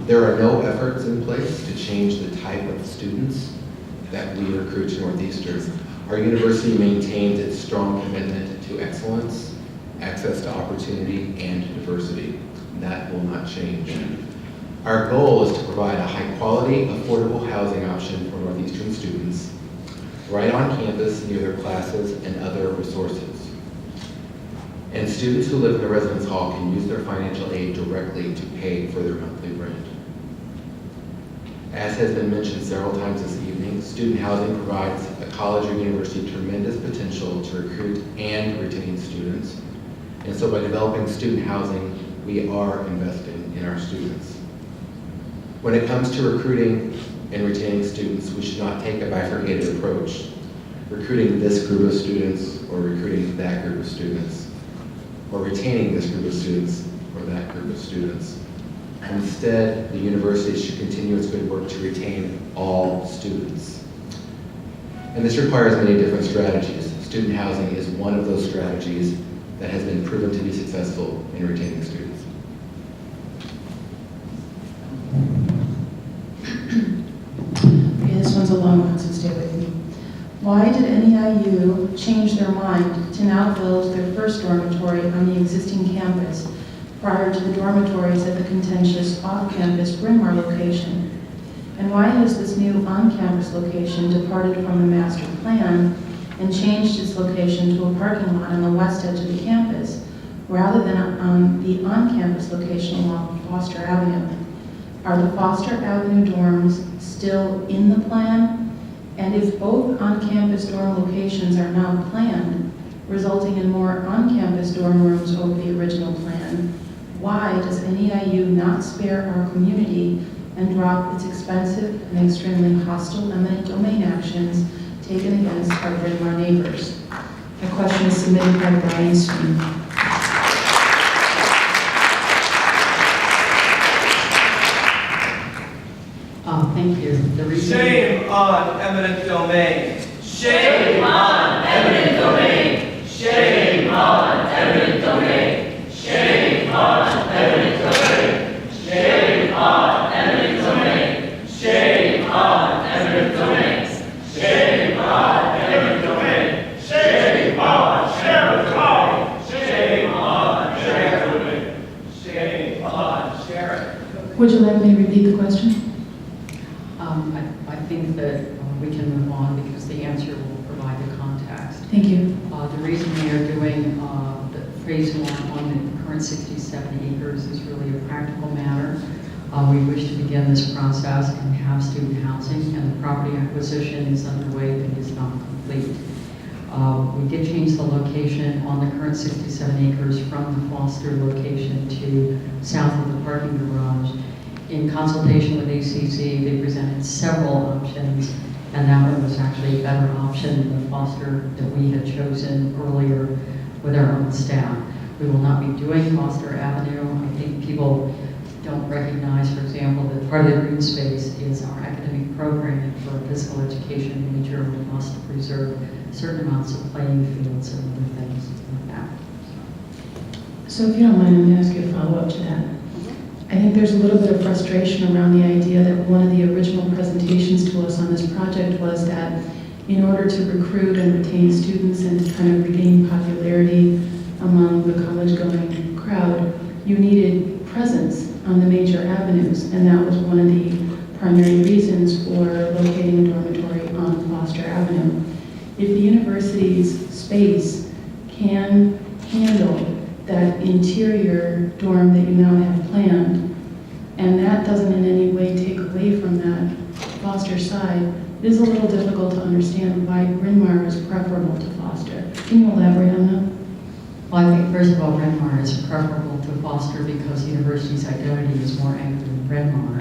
There are no efforts in place to change the type of students that we recruit to Northeastern. Our university maintains its strong commitment to excellence, access to opportunity, and diversity. That will not change. Our goal is to provide a high-quality, affordable housing option for Northeastern students right on campus near their classes and other resources. And students who live in the residence hall can use their financial aid directly to pay for their monthly rent. As has been mentioned several times this evening, student housing provides a college or university tremendous potential to recruit and retain students. And so by developing student housing, we are investing in our students. When it comes to recruiting and retaining students, we should not take a bifurcated approach, recruiting this group of students or recruiting that group of students, or retaining this group of students or that group of students. Instead, the university should continue its good work to retain all students. And this requires many different strategies. Student housing is one of those strategies that has been proven to be successful in retaining students. Okay, this one's a long one, so stay with me. Why did NEIU change their mind to now build their first dormitory on the existing campus prior to the dormitories at the contentious off-campus Bryn Mawr location? And why has this new on-campus location departed from the master plan and changed its location to a parking lot on the west edge of the campus rather than on the on-campus location along Foster Avenue? Are the Foster Avenue dorms still in the plan? And if both on-campus dorm locations are now planned, resulting in more on-campus dorm rooms over the original plan, why does NEIU not spare our community and drop its expensive and extremely hostile eminent domain actions taken against our Bryn Mawr neighbors? The question is submitted by Brian Sweeney. Thank you. The reason Shame on eminent domain. Shame on eminent domain. Shame on eminent domain. Shame on eminent domain. Shame on eminent domain. Shame on eminent domain. Shame on eminent domain. Shame on Sheriff Hall. Shame on Sheriff. Shame on Sheriff. Would you like me to repeat the question? I think that we can move on because the answer will provide the context. Thank you. The reason we are doing the phase one on the current 67 acres is really a practical matter. We wish to begin this process and have student housing, and the property acquisition is underway but is not complete. We did change the location on the current 67 acres from the Foster location to south of the parking garage. In consultation with ACC, they presented several options, and that one was actually a better option than the Foster that we had chosen earlier with our own staff. We will not be doing Foster Avenue. I think people don't recognize, for example, that part of the green space is our academic programming for physical education major. We must preserve certain amounts of playing fields and other things like that. So if you don't mind, I'm going to ask you a follow-up to that. I think there's a little bit of frustration around the idea that one of the original presentations to us on this project was that in order to recruit and retain students and to kind of regain popularity among the college-going crowd, you needed presence on the major avenues, and that was one of the primary reasons for locating a dormitory on Foster Avenue. If the university's space can handle that interior dorm that you now have planned, and that doesn't in any way take away from that Foster side, it is a little difficult to understand why Bryn Mawr is preferable to Foster. Can you elaborate on that? Well, I think first of all, Bryn Mawr is preferable to Foster because the university's identity is more anchored in Bryn Mawr.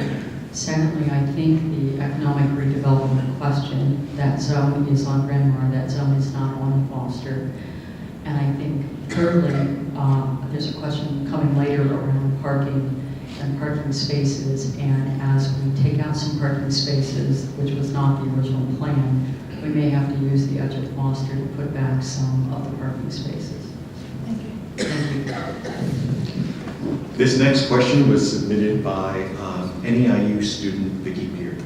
Secondly, I think the economic redevelopment question, that zone is on Bryn Mawr, that zone is not on Foster. And I think thirdly, there's a question coming later around parking and parking spaces, and as we take out some parking spaces, which was not the original plan, we may have to use the edge of Foster to put back some of the parking spaces. Thank you. Thank you. This next question was submitted by NEIU student Vicky Beard.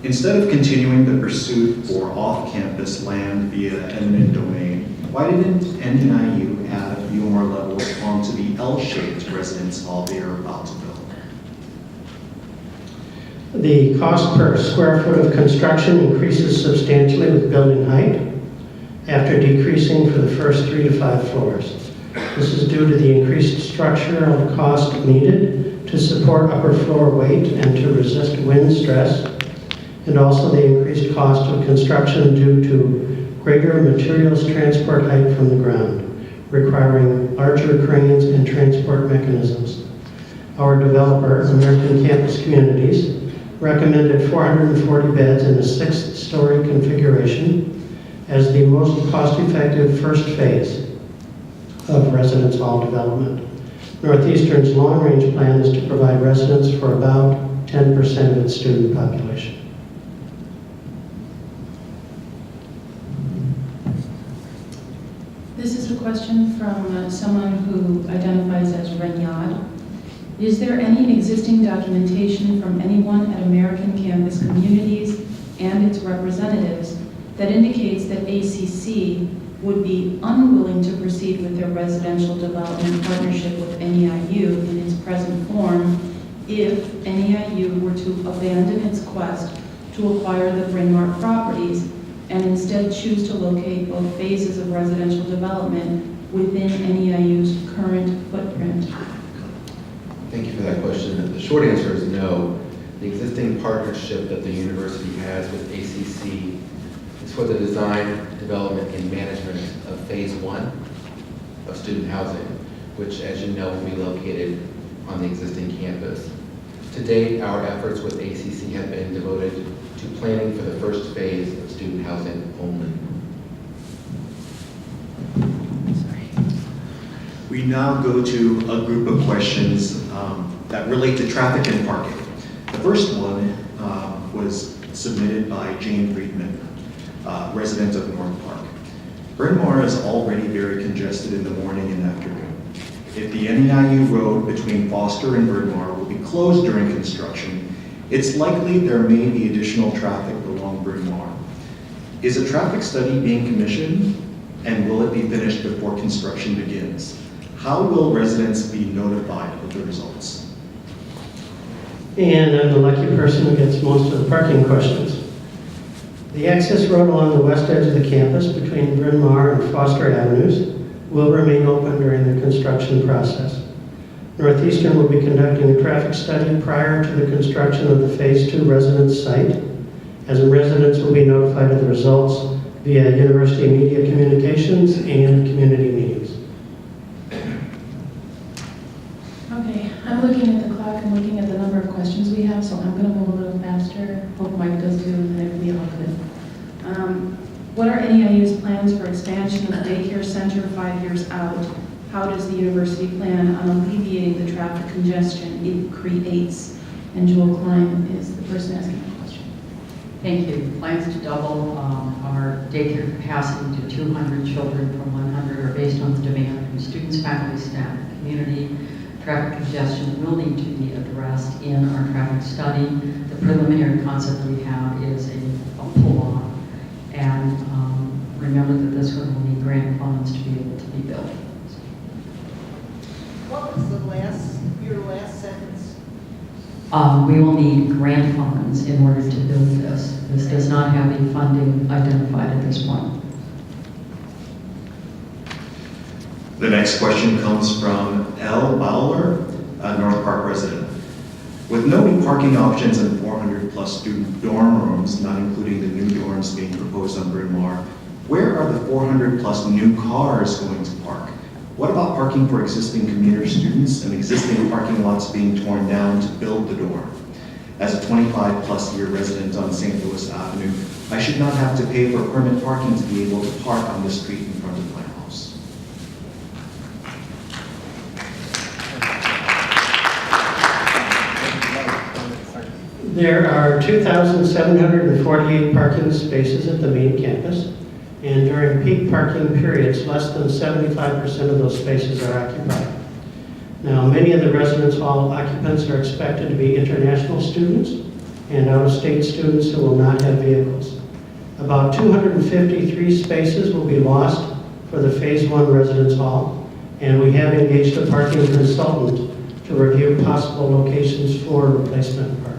Instead of continuing the pursuit for off-campus land via eminent domain, why didn't NEIU add a few more levels onto the L-shaped residence hall they are about to build? The cost per square foot of construction increases substantially with building height after decreasing for the first 3 to 5 floors. This is due to the increased structural cost needed to support upper floor weight and to resist wind stress, and also the increased cost of construction due to greater materials transport height from the ground, requiring larger cranes and transport mechanisms. Our developer, American Campus Communities, recommended 440 beds in a 6-story configuration as the most cost-effective first phase of residence hall development. Northeastern's long-range plan is to provide residence for about 10% of its student population. This is a question from someone who identifies as Renyad. Is there any existing documentation from anyone at American Campus Communities and its representatives that indicates that ACC would be unwilling to proceed with their residential development partnership with NEIU in its present form if NEIU were to abandon its quest to acquire the Bryn Mawr properties and instead choose to locate both phases of residential development within NEIU's current footprint? Thank you for that question. The short answer is no. The existing partnership that the university has with ACC is for the design, development, and management of phase 1 of student housing, which, as you know, will be located on the existing campus. To date, our efforts with ACC have been devoted to planning for the first phase of student housing only. We now go to a group of questions that relate to traffic and parking. The first one was submitted by Jane Friedman, resident of North Park. Bryn Mawr is already very congested in the morning and afternoon. If the NEIU road between Foster and Bryn Mawr will be closed during construction, it's likely there may be additional traffic along Bryn Mawr. Is a traffic study being commissioned, and will it be finished before construction begins? How will residents be notified of the results? And I'm the lucky person who gets most of the parking questions. The access road along the west edge of the campus between Bryn Mawr and Foster Avenues will remain open during the construction process. Northeastern will be conducting a traffic study prior to the construction of the Phase 2 residence site, as residents will be notified of the results via University Media Communications and community meetings. Okay, I'm looking at the clock and looking at the number of questions we have, so I'm going to move a little faster. Hope Mike does too, and then we all good. What are NEIU's plans for expansion of the daycare center 5 years out? How does the university plan on alleviating the traffic congestion it creates? And Joel Klein is the person asking the question. Thank you. Plans to double our daycare capacity to 200 children from 100 are based on the demand from students, faculty, staff, and community. Traffic congestion will need to be addressed in our traffic study. The preliminary concept we have is a pull-off remember that this one will need grant funds to be able to be built. What was your last sentence? We will need grant funds in order to build this. This does not have any funding identified at this point. The next question comes from L. Bowler, a North Park resident. With no new parking options and 400 plus student dorm rooms, not including the new dorms being proposed on Bryn Mawr, where are the 400 plus new cars going to park? What about parking for existing commuter students and existing parking lots being torn down to build the dorm? As a 25 plus year resident on St. Louis Avenue, I should not have to pay for permit parking to be able to park on the street in front of my house. There are 2,748 parking spaces at the main campus, and during peak parking periods, less than 75% of those spaces are occupied. Now, many of the residence hall occupants are expected to be international students and out-of-state students who will not have vehicles. About 253 spaces will be lost for the Phase 1 residence hall, and we have engaged a parking consultant to review possible locations for replacement parking.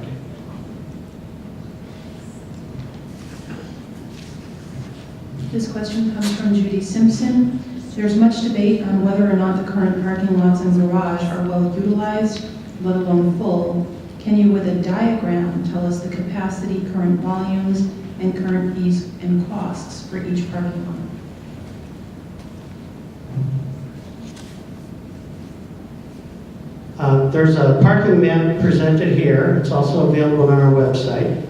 This question comes from Judy Simpson. There's much debate on whether or not the current parking lots and garage are well utilized, let alone full. Can you, with a diagram, tell us the capacity, current volumes, and current fees and costs for each parking lot? There's a parking map presented here. It's also available on our website.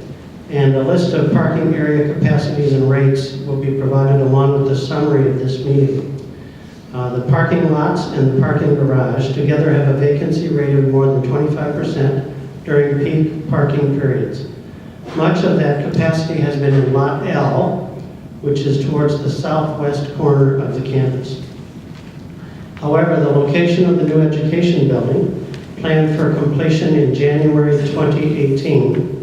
And a list of parking area capacities and rates will be provided along with the summary of this meeting. The parking lots and the parking garage together have a vacancy rate of more than 25% during peak parking periods. Much of that capacity has been in Lot L, which is towards the southwest corner of the campus. However, the location of the new education building, planned for completion in January 2018,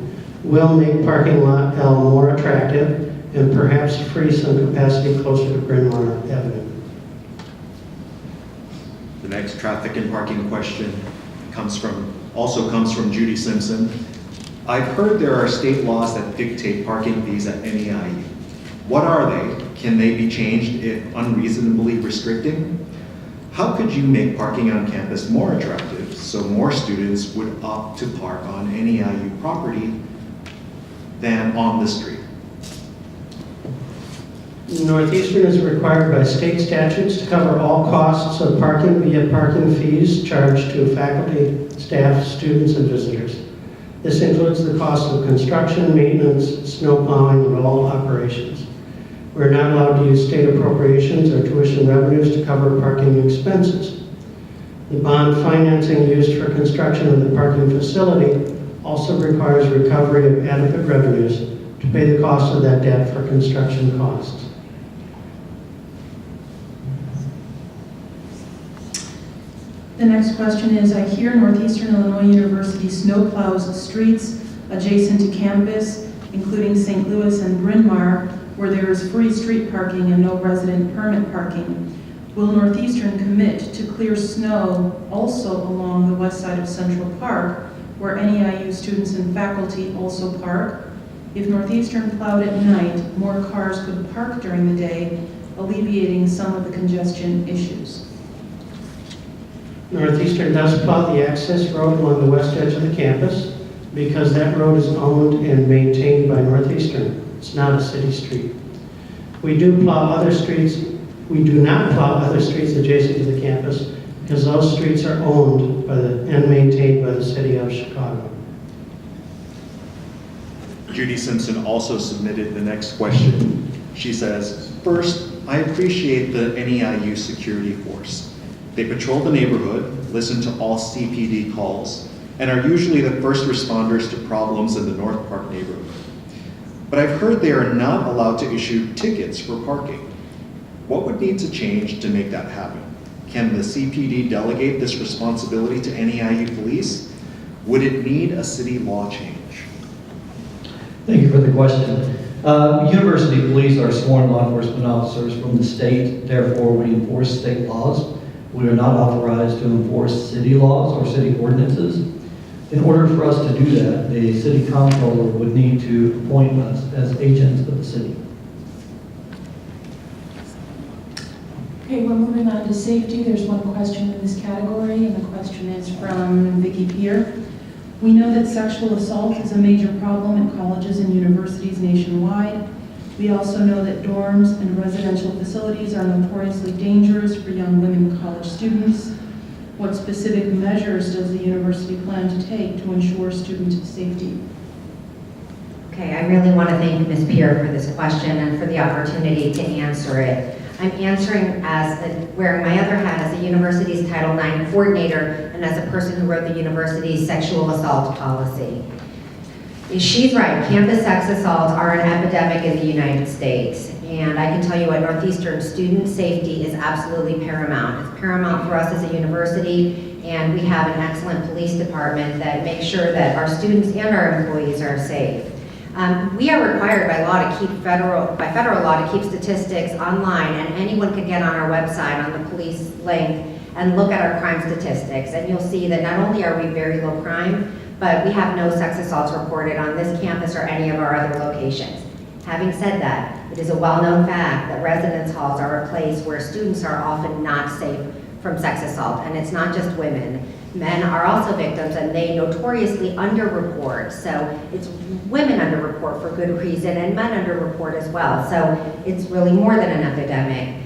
will make parking lot L more attractive and perhaps free some capacity closer to Bryn Mawr Avenue. The next traffic and parking question also comes from Judy Simpson. I've heard there are state laws that dictate parking fees at NEIU. What are they? Can they be changed if unreasonably restricting? How could you make parking on campus more attractive so more students would opt to park on NEIU property than on the street? Northeastern is required by state statutes to cover all costs of parking via parking fees charged to faculty, staff, students, and visitors. This includes the cost of construction, maintenance, snow plowing, and all operations. We're not allowed to use state appropriations or tuition revenues to cover parking expenses. The bond financing used for construction of the parking facility also requires recovery of adequate revenues to pay the cost of that debt for construction costs. The next question is, I hear Northeastern Illinois University snowplows streets adjacent to campus, including St. Louis and Bryn Mawr, where there is free street parking and no resident permit parking. Will Northeastern commit to clear snow also along the west side of Central Park, where NEIU students and faculty also park? If Northeastern plowed at night, more cars could park during the day, alleviating some of the congestion issues. Northeastern does plow the access road along the west edge of the campus because that road is owned and maintained by Northeastern. It's not a city street. We do plow other streets. We do not plow other streets adjacent to the campus because those streets are owned by and maintained by the city of Chicago. Judy Simpson also submitted the next question. She says, first, I appreciate the NEIU security force. They patrol the neighborhood, listen to all CPD calls, and are usually the first responders to problems in the North Park neighborhood. But I've heard they are not allowed to issue tickets for parking. What would need to change to make that happen? Can the CPD delegate this responsibility to NEIU police? Would it need a city law change? Thank you for the question. University police are sworn law enforcement officers from the state, therefore we enforce state laws. We are not authorized to enforce city laws or city ordinances. In order for us to do that, the city comptroller would need to appoint us as agents of the city. Okay, we're moving on to safety. There's one question in this category, and the question is from Vicki Peer. We know that sexual assault is a major problem in colleges and universities nationwide. We also know that dorms and residential facilities are notoriously dangerous for young women college students. What specific measures does the university plan to take to ensure student safety? Okay, I really want to thank Ms. Peer for this question and for the opportunity to answer it. I'm answering wearing my other hat as the university's Title IX coordinator and as a person who wrote the university's sexual assault policy. She's right, campus sex assaults are an epidemic in the United States. And I can tell you at Northeastern, student safety is absolutely paramount. It's paramount for us as a university, and we have an excellent police department that makes sure that our students and our employees are safe. We are required by law to keep federal law to keep statistics online, and anyone can get on our website on the police link and look at our crime statistics. And you'll see that not only are we very low crime, but we have no sex assaults reported on this campus or any of our other locations. Having said that, it is a well-known fact that residence halls are a place where students are often not safe from sex assault, and it's not just women. Men are also victims, and they notoriously underreport. So it's women underreport for good reason, and men underreport as well. So it's really more than an epidemic.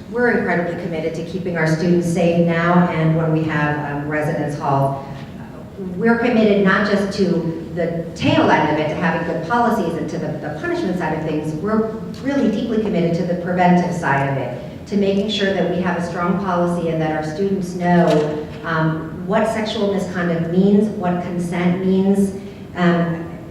We're incredibly committed to keeping our students safe now, and when we have residence halls, we're committed not just to the tail end of it, to having good policies and to the punishment side of things. We're really deeply committed to the preventive side of it, to making sure that we have a strong policy and that our students know what sexual misconduct means, what consent means.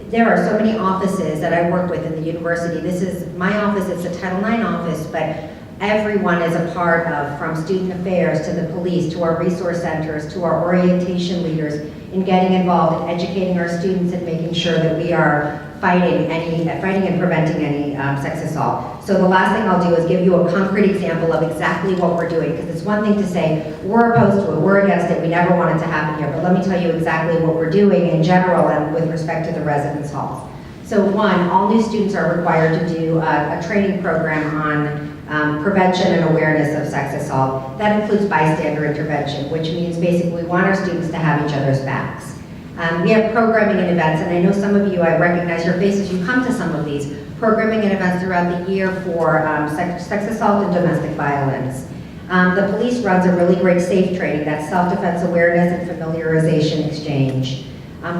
There are so many offices that I work with in the university. This is my office, it's a Title IX office, but everyone is a part of, from student affairs to the police, to our resource centers, to our orientation leaders, in getting involved in educating our students and making sure that we are fighting and preventing any sex assault. So the last thing I'll do is give you a concrete example of exactly what we're doing, because it's one thing to say, we're opposed to it, we're against it, we never want it to happen here, but let me tell you exactly what we're doing in general and with respect to the residence halls. So one, all new students are required to do a training program on prevention and awareness of sex assault. That includes bystander intervention, which means basically we want our students to have each other's backs. We have programming and events, and I know some of you, I recognize your faces, you come to some of these programming and events throughout the year for sex assault and domestic violence. The police runs a really great SAFE training, that's self-defense awareness and familiarization exchange.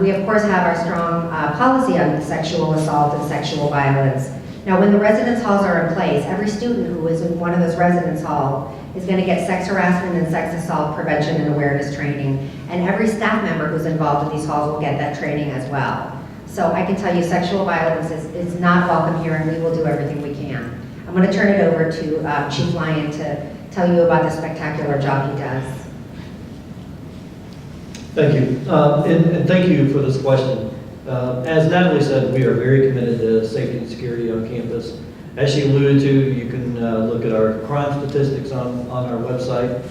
We of course have our strong policy on sexual assault and sexual violence. Now, when the residence halls are in place, every student who is in one of those residence halls is going to get sex harassment and sex assault prevention and awareness training, and every staff member who's involved in these halls will get that training as well. So I can tell you sexual violence is not welcome here, and we will do everything we can. I'm going to turn it over to Chief Lyon to tell you about the spectacular job he does. Thank you, and thank you for this question. As Natalie said, we are very committed to safety and security on campus. As she alluded to, you can look at our crime statistics on our website.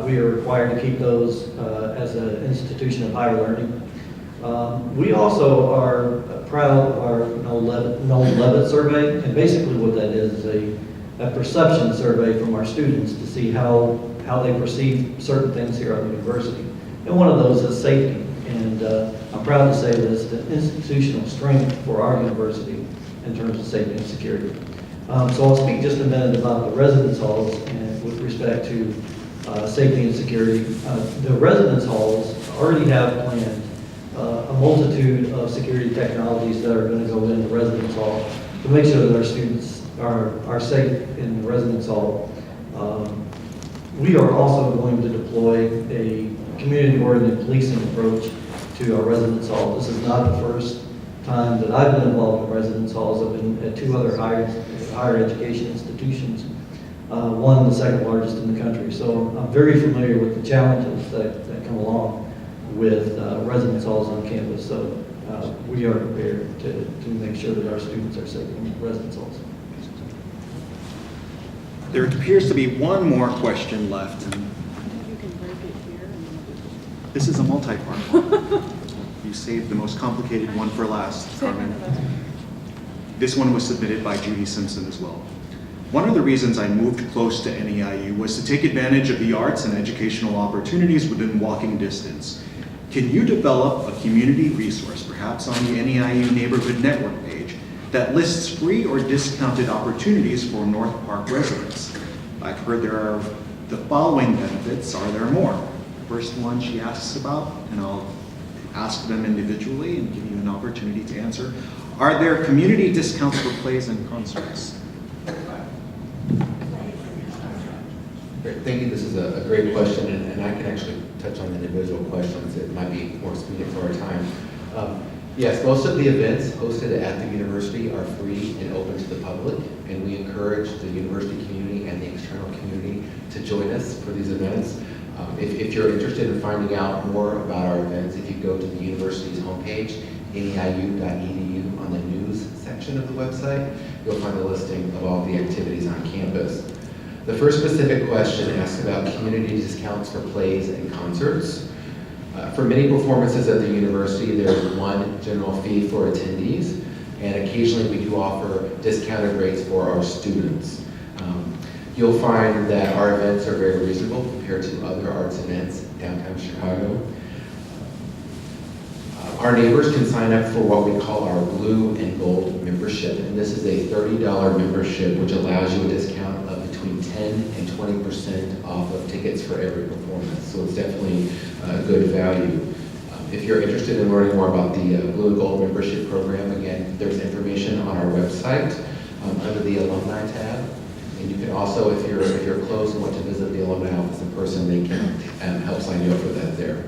We are required to keep those as an institution of higher learning. We also are proud of our Nolan Levitt survey, and basically what that is a perception survey from our students to see how they perceive certain things here at the university. And one of those is safety. And I'm proud to say that it's the institutional strength for our university in terms of safety and security. So I'll speak just a minute about the residence halls and with respect to safety and security. The residence halls already have planned a multitude of security technologies that are going to go in the residence hall to make sure that our students are safe in the residence hall. We are also going to deploy a community-oriented policing approach to our residence hall. This is not the first time that I've been involved in residence halls. I've been at two other higher education institutions, one the second largest in the country. So I'm very familiar with the challenges that come along with residence halls on campus. So we are prepared to make sure that our students are safe and residents also. There appears to be one more question left. And this is a multi-part one. You saved the most complicated one for last, Carmen. This one was submitted by Judy Simpson as well. One of the reasons I moved close to NEIU was to take advantage of the arts and educational opportunities within walking distance. Can you develop a community resource, perhaps on the NEIU Neighborhood Network page, that lists free or discounted opportunities for North Park residents? I've heard there are the following benefits. Are there more? First one she asks about, and I'll ask them individually and give you an opportunity to answer. Are there community discounts for plays and concerts? Great, thank you. This is a great question, and I can actually touch on the individual questions. It might be more expedient for our time. Yes, most of the events hosted at the university are free and open to the public, and we encourage the university community and the external community to join us for these events. If you're interested in finding out more about our events, if you go to the university's homepage, NEIU.edu, on the news section of the website, you'll find a listing of all the activities on campus. The first specific question asks about community discounts for plays and concerts. For many performances at the university, there is one general fee for attendees, and occasionally we do offer discounted rates for our students. You'll find that our events are very reasonable compared to other arts events downtown Chicago. Our neighbors can sign up for what we call our blue and gold membership, and this is a $30 membership which allows you a discount of between 10 and 20% off of tickets for every performance, so it's definitely a good value. If you're interested in learning more about the blue and gold membership program, again, there's information on our website under the alumni tab. And you can also, if you're close and want to visit the alumni office in person, they can help sign you up for that there.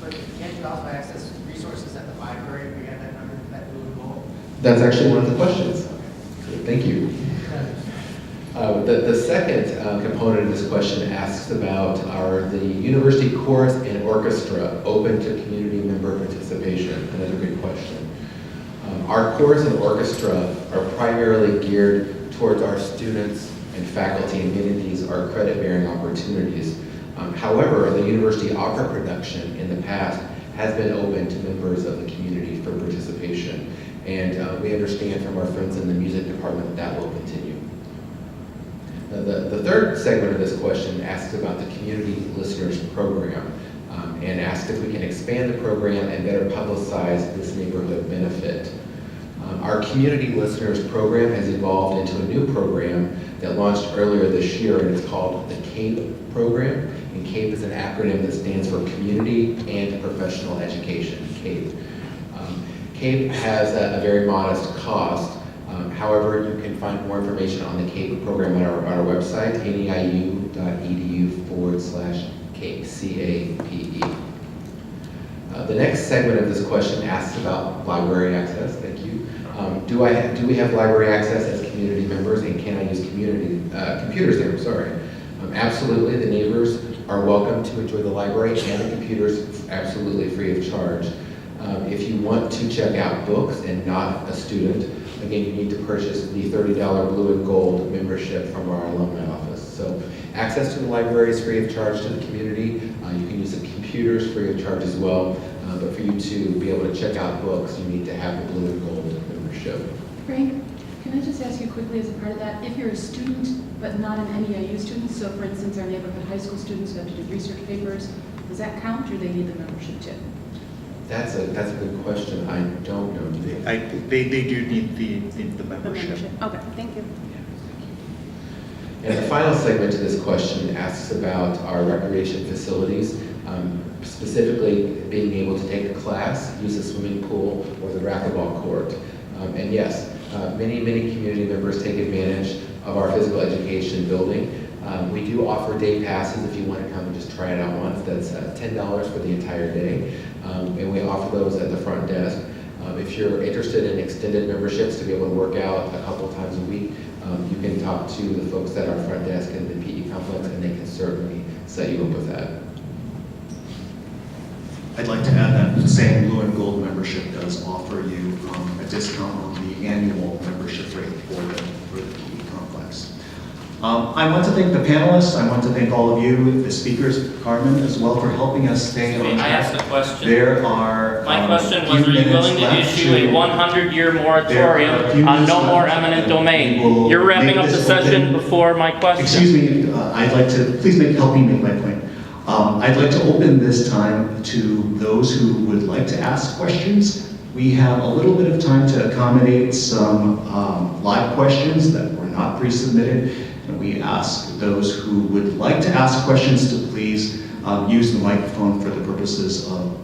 But can't you also access resources at the library if we have that number, that blue and gold? That's actually one of the questions. Thank you. The second component of this question asks about are the university chorus and orchestra open to community member participation? Another good question. Our chorus and orchestra are primarily geared towards our students and faculty, and many of these are credit-bearing opportunities. However, the university opera production in the past has been open to members of the community for participation, and we understand from our friends in the music department that will continue. The third segment of this question asks about the Community Listeners Program and asks if we can expand the program and better publicize this neighborhood benefit. Our Community Listeners Program has evolved into a new program that launched earlier this year, and it's called the CAPE program. And CAPE is an acronym that stands for Community and Professional Education, CAPE. CAPE has a very modest cost. However, you can find more information on the CAPE program on our website, neiu.edu/CAPE, C-A-P-E. The next segment of this question asks about library access. Thank you. Do we have library access as community members, and can I use computers there? Sorry. Absolutely, the neighbors are welcome to enjoy the library and the computers absolutely free of charge. If you want to check out books and not a student, again, you need to purchase the $30 blue and gold membership from our alumni office. So access to the library is free of charge to the community. You can use the computers free of charge as well. But for you to be able to check out books, you need to have the blue and gold membership. Frank, can I just ask you quickly as a part of that, if you're a student but not an NEIU student, so for instance our neighborhood high school students who have to do research papers, does that count or do they need the membership too? That's a good question. I don't know. They do need the membership. Okay, thank you. And the final segment to this question asks about our recreation facilities, specifically being able to take a class, use the swimming pool, or the racquetball court. And yes, many community members take advantage of our physical education building. We do offer day passes if you want to come and just try it out once. That's $10 for the entire day. And we offer those at the front desk. If you're interested in extended memberships to be able to work out a couple times a week, you can talk to the folks at our front desk in the PE complex, and they can certainly set you up with that. I'd like to add that saying blue and gold membership does offer you a discount on the annual membership rate for the PE complex. I want to thank the panelists. I want to thank all of you, the speakers, Carmen, as well, for helping us stay on I track. asked a question. There are My question a was, few are you willing minutes to left issue a 100-year moratorium on no more eminent domain? You're wrapping up the session before my question. Excuse me, I'd like to, please help me make my point. I'd like to open this time to those who would like to ask questions. We have a little bit of time to accommodate some live questions that were not pre-submitted. And we ask those who would like to ask questions to please use the microphone for the purposes of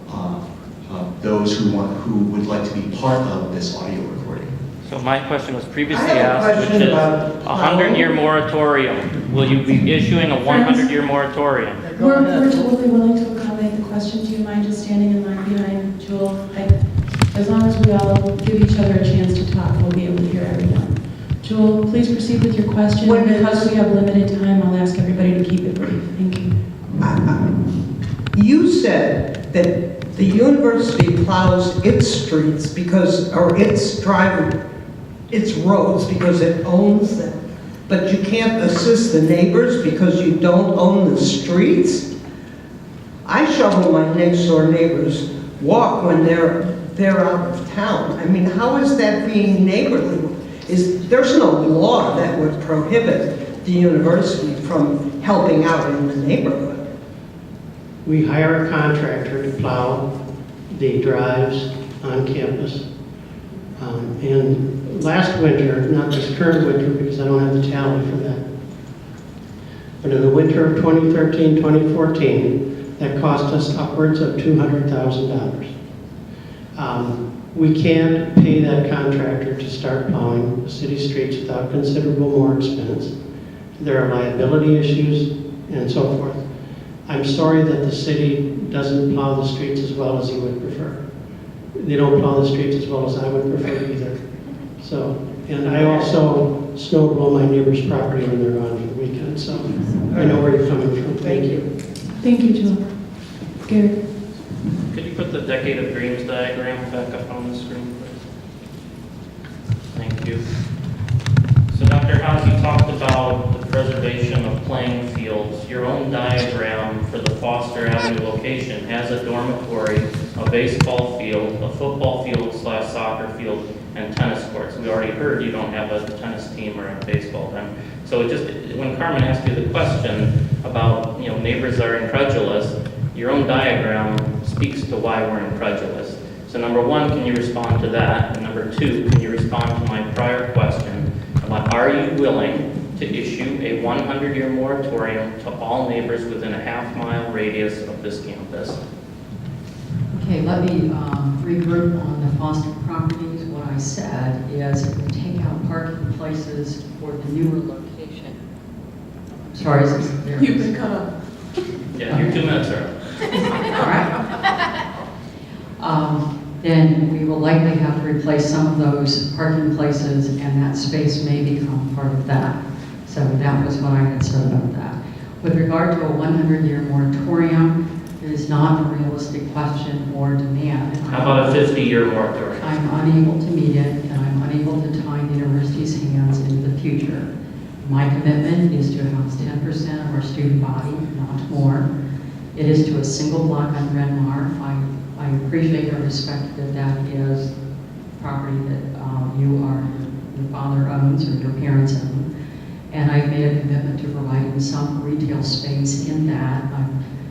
those who would like to be part of this audio recording. So my question was previously I have a asked, which question is about a 100-year moratorium. Will you be issuing a 100-year moratorium? We're totally willing to accommodate the question. Do you mind just standing in line behind Jewel? As long as we all give each other a chance to talk, we'll be able to hear everyone. Jewel, please proceed with your question. Because we have limited time, I'll ask everybody to keep it brief. Thank you. You said that the university plows its streets because, or its roads because it owns them. But you can't assist the neighbors because you don't own the streets? I shovel my next door neighbor's walk when they're out of town. I mean, how is that being neighborly? There's no law that would prohibit the university from helping out in the neighborhood. We hire a contractor to plow the drives on campus. And last winter, not this current winter because I don't have the tally for that, but in the winter of 2013, 2014, that cost us upwards of $200,000. We can't pay that contractor to start plowing the city streets without considerable more expense. There are liability issues and so forth. I'm sorry that the city doesn't plow the streets as well as you would prefer. They don't plow the streets as well as I would prefer either. So, and I also snow blow my neighbor's property when they're gone for the weekend, so I know where you're coming from. Thank you. Thank you, Jewel. Gary. Could you put the Decade of Dreams diagram back up on the screen, please? Thank you. So Dr. House, you talked about the preservation of playing fields. Your own diagram for the Foster Avenue location has a dormitory, a baseball field, a football field / soccer field, and tennis courts. We already heard you don't have a tennis team or a baseball team. So when Carmen asked you the question about, neighbors are incredulous, your own diagram speaks to why we're incredulous. So number one, can you respond to that? And number two, can you respond to my prior question about, are you willing to issue a 100-year moratorium to all neighbors within a half-mile radius of this campus? Okay, let me regroup on the Foster properties. What I said is if we take out parking places for the newer location. Sorry, is this there? You've been cut off. Yeah, your 2 minutes are up. All right. Then we will likely have to replace some of those parking places, and that space may become part of that. So that was what I had said about that. With regard to a 100-year moratorium, it is not a realistic question or demand. How about a 50-year moratorium? I'm unable to meet it, and I'm unable to tie the university's hands into the future. My commitment is to house 10% of our student body, not more. It is to a single block on Bryn Mawr. I appreciate your respect that that is property that your father owns or your parents own. And I've made a commitment to providing some retail space in that.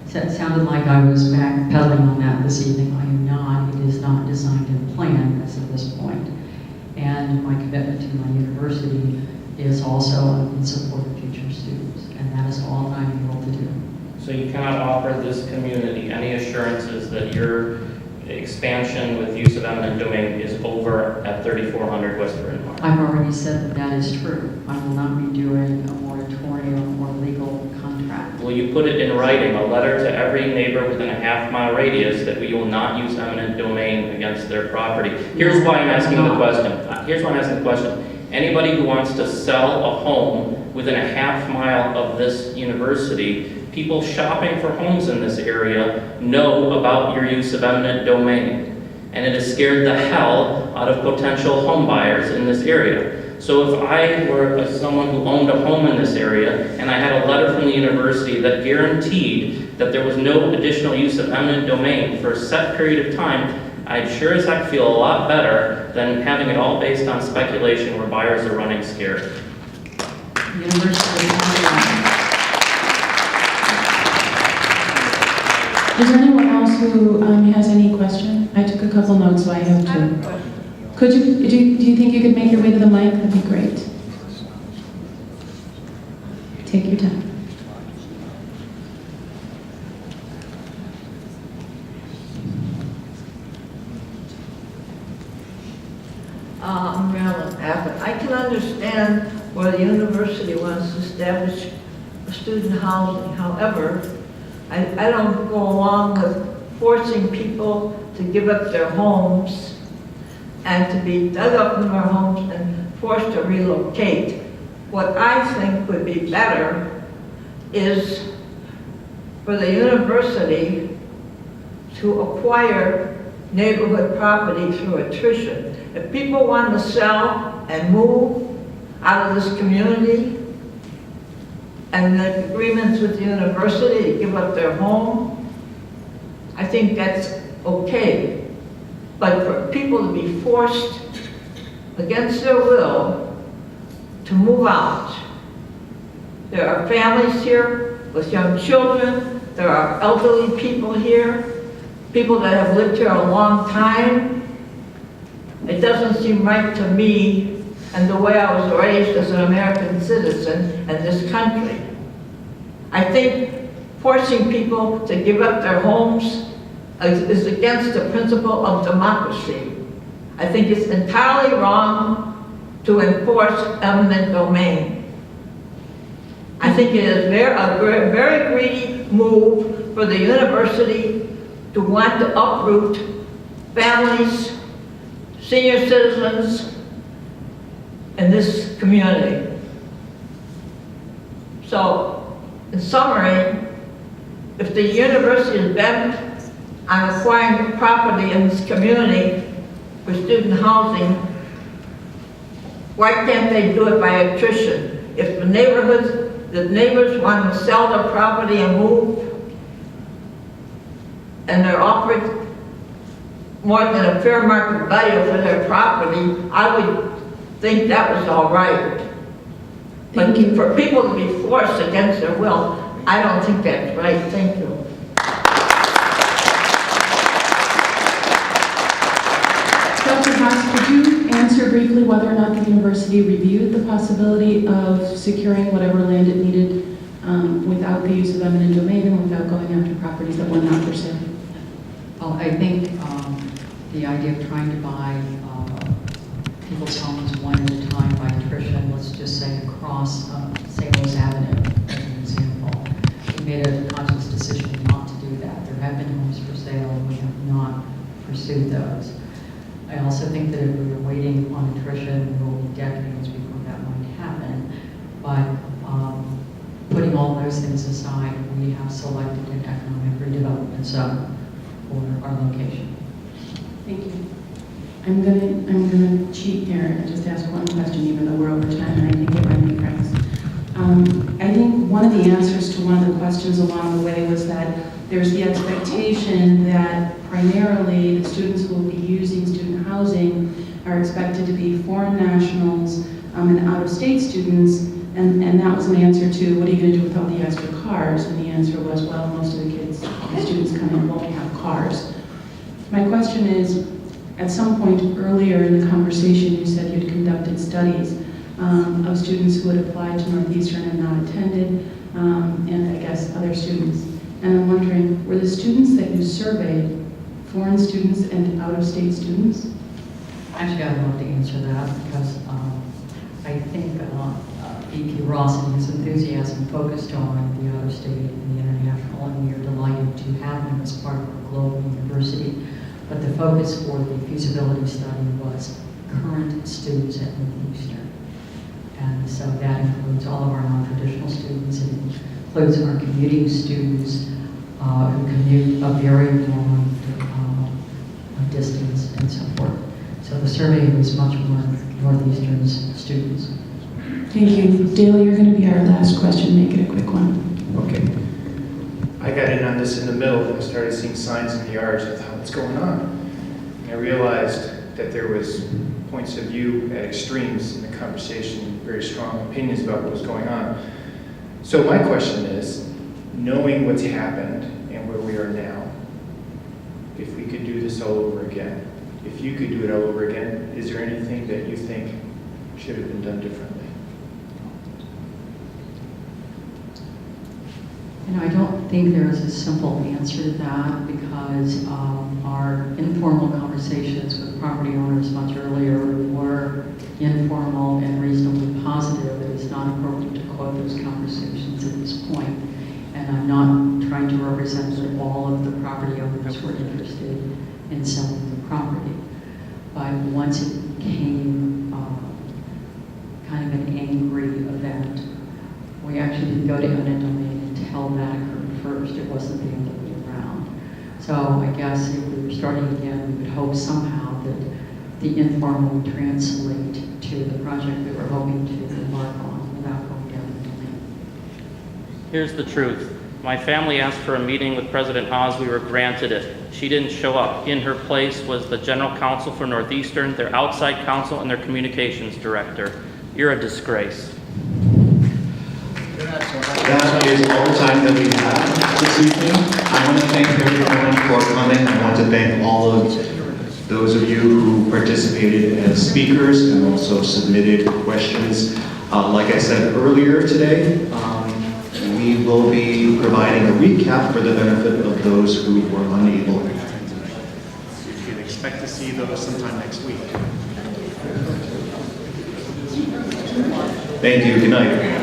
It sounded like I was backpedaling on that this evening. I am not. It is not designed and planned as of this point. And my commitment to my university is also in support of future students. And that is all that I'm able to do. So you cannot offer this community any assurances that your expansion with use of eminent domain is over at 3400 West Bryn Mawr? I've already said that that is true. I will not be doing a moratorium or legal contract. Will you put it in writing, a letter to every neighbor within a half-mile radius that we will not use eminent domain against their property? Here's why I'm asking the question. Anybody who wants to sell a home within a half mile of this university people shopping for homes in this area know about your use of eminent domain. And it has scared the hell out of potential home buyers in this area. So if I were someone who owned a home in this area and I had a letter from the university that guaranteed that there was no additional use of eminent domain for a set period of time, I'd sure as heck feel a lot better than having it all based on speculation where buyers are running scared. Is there anyone else who has any question? I took a couple notes, so I have two. Could you, do you think you could make your way to the mic? That'd be great. Take your time. I'm Marilyn Abbott. I can understand why the university wants to establish student housing. However, I don't go along with forcing people to give up their homes and to be dug up in their homes and forced to relocate. What I think would be better is for the university to acquire neighborhood property through attrition. If people want to sell and move out of this community, and the agreements with the university to give up their home, I think that's okay. But for people to be forced against their will to move out, there are families here with young children, there are elderly people here, people that have lived here a long time. It doesn't seem right to me and the way I was raised as an American citizen in this country. I think forcing people to give up their homes is against the principle of democracy. I think it's entirely wrong to enforce eminent domain. I think it is a very greedy move for the university to want to uproot families, senior citizens in this community. So, in summary, if the university is bent on acquiring property in this community for student housing, why can't they do it by attrition? If the neighbors want to sell their property and move, and they're offered more than a fair market value for their property, I would think that was all right. But for people to be forced against their will, I don't think that's right. Thank you. Dr. Haas, could you answer briefly whether or not the university reviewed the possibility of securing whatever land it needed without the use of eminent domain and without going after properties that were not for sale? Well, I think the idea of trying to buy people's homes one at a time by attrition, let's just say across St. Louis Avenue, as an example. We made a conscious decision not to do that. There have been homes for sale, and we have not pursued those. I also think that if we were waiting on attrition, it will be decades before that might happen. But putting all those things aside, we have selected an economic redevelopment zone for our location. Thank you. I'm gonna cheat here and just ask one question, even though we're over time, and I think it might be correct. I think one of the answers to one of the questions along the way was that there's the expectation that primarily the students who will be using student housing are expected to be foreign nationals and out-of-state students, and that was an answer to, what are you going to do with all the extra cars? And the answer was, well, most of the kids, the students coming won't have cars. My question is, at some point earlier in the conversation, you said you'd conducted studies of students who had applied to Northeastern and not attended, and I guess other students. And I'm wondering, were the students that you surveyed foreign students and out-of-state students? Actually, I'd love to answer that because I think VP Ross and his enthusiasm focused on the out-of-state and the international, and we are delighted to have them as part of our global university. But the focus for the feasibility study was current students at Northeastern. And so that includes all of our non-traditional students. It includes our commuting students who commute a very long distance and so forth. So the survey was much more Northeastern's students. Thank you. Dale, you're going to be our last question. Make it a quick one. Okay. I got in on this in the middle and I started seeing signs in the yards. I thought, what's going on? And I realized that there was points of view at extremes in the conversation, very strong opinions about what was going on. So my question is, knowing what's happened and where we are now, if we could do this all over again, if you could do it all over again, is there anything that you think should have been done differently? You know, I don't think there is a simple answer to that because our informal conversations with property owners much earlier were informal and reasonably positive. It is not appropriate to quote those conversations at this point. And I'm not trying to represent that all of the property owners were interested in selling the property. But once it became kind of an angry event, we actually did go to eminent domain until that occurred first. It wasn't the other way around. So I guess if we were starting again, we would hope somehow that the informal would translate to the project we were hoping to embark on without going down the domain. Here's the truth. My family asked for a meeting with President Haas. We were granted it. She didn't show up. In her place was the general counsel for Northeastern, their outside counsel, and their communications director. You're a disgrace. That is all the time that we have this evening. I want to thank everyone for coming. I want to thank all of those of you who participated as speakers and also submitted questions. Like I said earlier today, we will be providing a recap for the benefit of those who were unable. You can expect to see those sometime next week. Thank you. Good night.